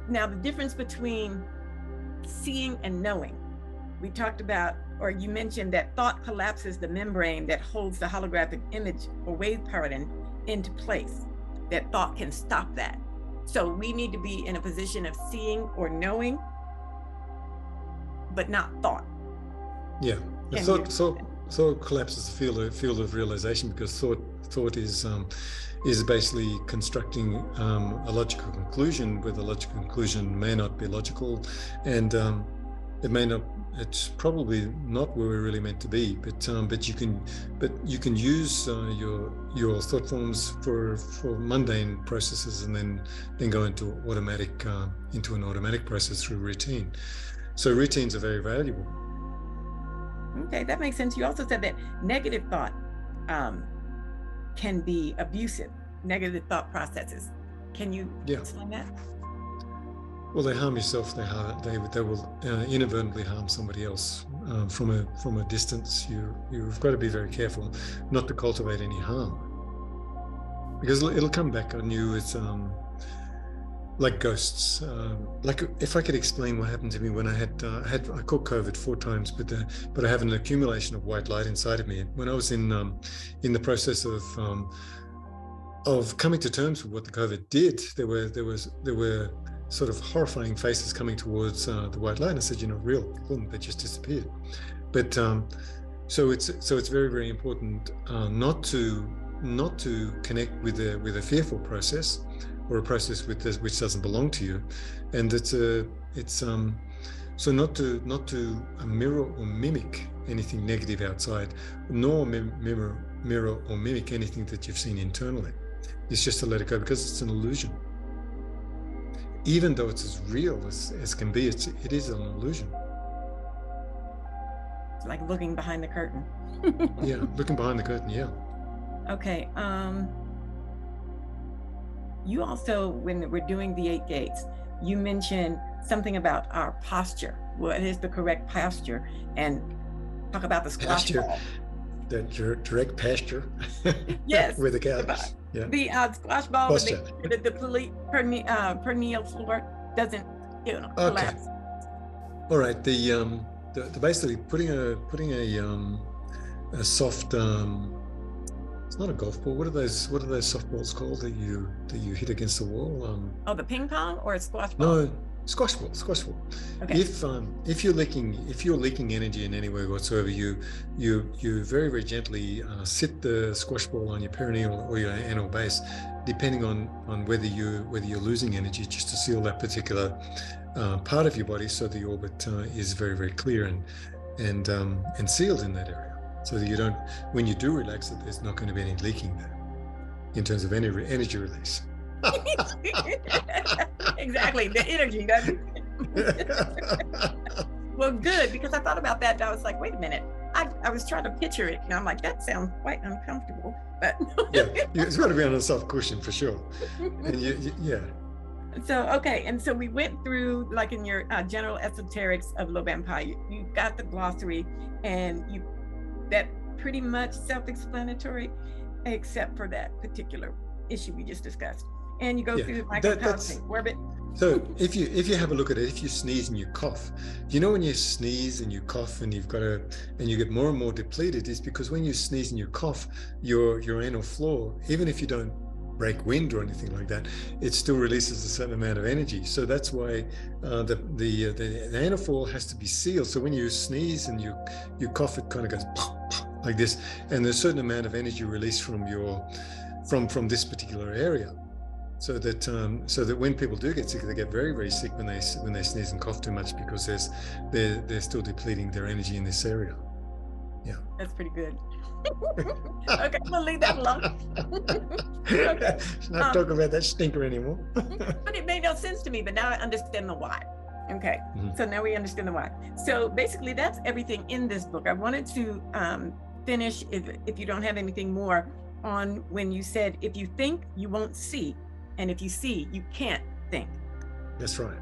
now the difference between seeing and knowing. We talked about, or you mentioned that thought collapses the membrane that holds the holographic image or wave pattern into place. That thought can stop that. So we need to be in a position of seeing or knowing, but not thought. Yeah, thought collapses the field of realization, because thought is basically constructing a logical conclusion, where the logical conclusion may not be logical, and it may not. It's probably not where we're really meant to be. But you can use your thought forms for mundane processes, and then go into an automatic process through routine. So routines are very valuable. Okay, that makes sense. You also said that negative thought can be abusive, negative thought processes. Can you explain that? Well, they harm yourself. They will inadvertently harm somebody else from a distance. You've got to be very careful not to cultivate any harm, because it'll come back on you. It's like ghosts. Like if I could explain what happened to me when I caught COVID 4 times, but I have an accumulation of white light inside of me. When I was in the process of coming to terms with what the COVID did, there were sort of horrifying faces coming towards the white light. And I said, you're not real. Boom, they just disappeared. But so it's very, very important not to connect with a fearful process, or a process which doesn't belong to you. And so not to mirror or mimic anything negative outside, nor mirror or mimic anything that you've seen internally. It's just to let it go, because it's an illusion. Even though it's as real as can be, it is an illusion. It's like looking behind the curtain. Yeah, looking behind the curtain, yeah. Okay. You also, when we're doing the 8 gates, you mentioned something about our posture. What is the correct posture? And talk about the squash ball. The direct pasture. Yes. With the couch. Yeah. The squash ball, the perineal floor doesn't, collapse. All right. The basically putting a soft. It's not a golf ball. What are those softballs called that you hit against the wall? The ping pong or a squash ball? No, squash ball. Okay. If you're leaking energy in any way whatsoever, you very, very gently sit the squash ball on your perineal or your anal base, depending on whether you're losing energy, just to seal that particular part of your body, so the orbit is very, very clear and sealed in that area. So that you don't, when you do relax it, there's not going to be any leaking there in terms of energy release. Exactly, the energy doesn't. Well, good, because I thought about that and I was like, wait a minute. I was trying to picture it, and I'm like, that sounds quite uncomfortable. But yeah, it's got to be on a soft cushion for sure. And yeah. So, okay, and so we went through, like in your general esoterics of Lobampai, you got the glossary, and that pretty much self-explanatory, except for that particular issue we just discussed. And you go through the microcosmic orbit. So if you have a look at it, if you sneeze and you cough, when you sneeze and you cough and you get more and more depleted, is because when you sneeze and you cough, your anal floor, even if you don't break wind or anything like that, it still releases a certain amount of energy. So that's why the anal floor has to be sealed. So when you sneeze and you cough, it kind of goes like this, and there's a certain amount of energy released from this particular area. So that when people do get sick, they get very, very sick when they sneeze and cough too much, because they're still depleting their energy in this area. Yeah, that's pretty good. Okay, we'll leave that alone. Okay. Not talking about that stinker anymore. But it made no sense to me, but now I understand the why. Okay, So now we understand the why. So basically that's everything in this book. I wanted to finish, if you don't have anything more, on when you said, if you think, you won't see. And if you see, you can't think. That's right.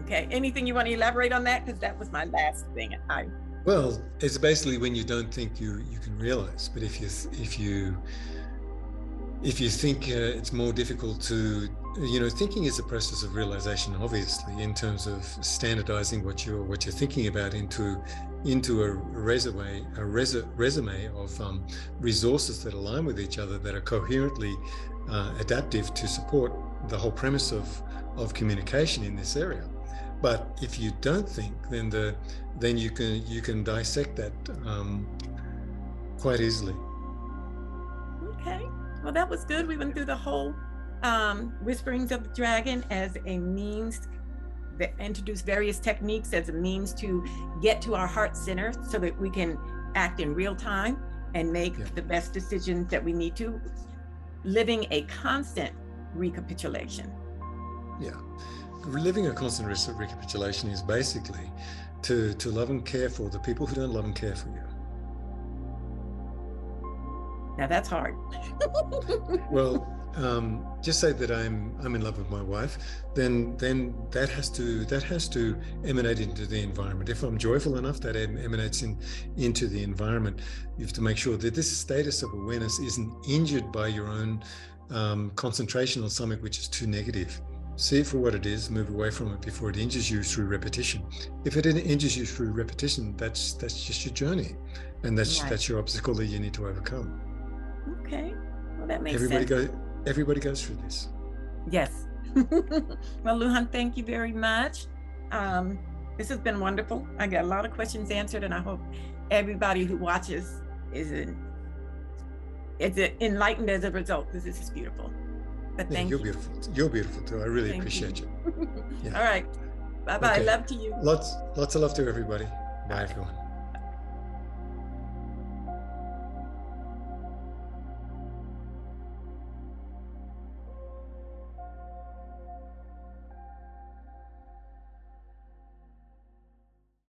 Okay, anything you want to elaborate on that? Because that was my last thing. Well, it's basically when you don't think you can realize, but if you think it's more difficult to, thinking is a process of realization, obviously, in terms of standardizing what you're thinking about into a resume of resources that align with each other, that are coherently adaptive to support the whole premise of communication in this area. But if you don't think, then you can dissect that quite easily. Okay, well, that was good. We went through the whole Whisperings of the Dragon as a means, that introduced various techniques as a means to get to our heart center, so that we can act in real time and make the best decisions that we need to, living a constant recapitulation. Yeah. Living a constant recapitulation is basically to love and care for the people who don't love and care for you. Now that's hard. Well, just say that I'm in love with my wife, then that has to emanate into the environment. If I'm joyful enough, that emanates into the environment. You have to make sure that this status of awareness isn't injured by your own concentration on something which is too negative. See it for what it is, move away from it before it injures you through repetition. If it injures you through repetition, that's just your journey, and that's your obstacle that you need to overcome. Okay, well, that makes sense. Everybody goes through this. Yes. Well, Lujan, thank you very much. This has been wonderful. I got a lot of questions answered, and I hope everybody who watches is enlightened as a result, because this is beautiful. But thank you. You're beautiful. You're beautiful too. I really appreciate you. Yeah. All right. Bye-bye. Okay. Love to you. Lots of love to everybody. Bye, everyone.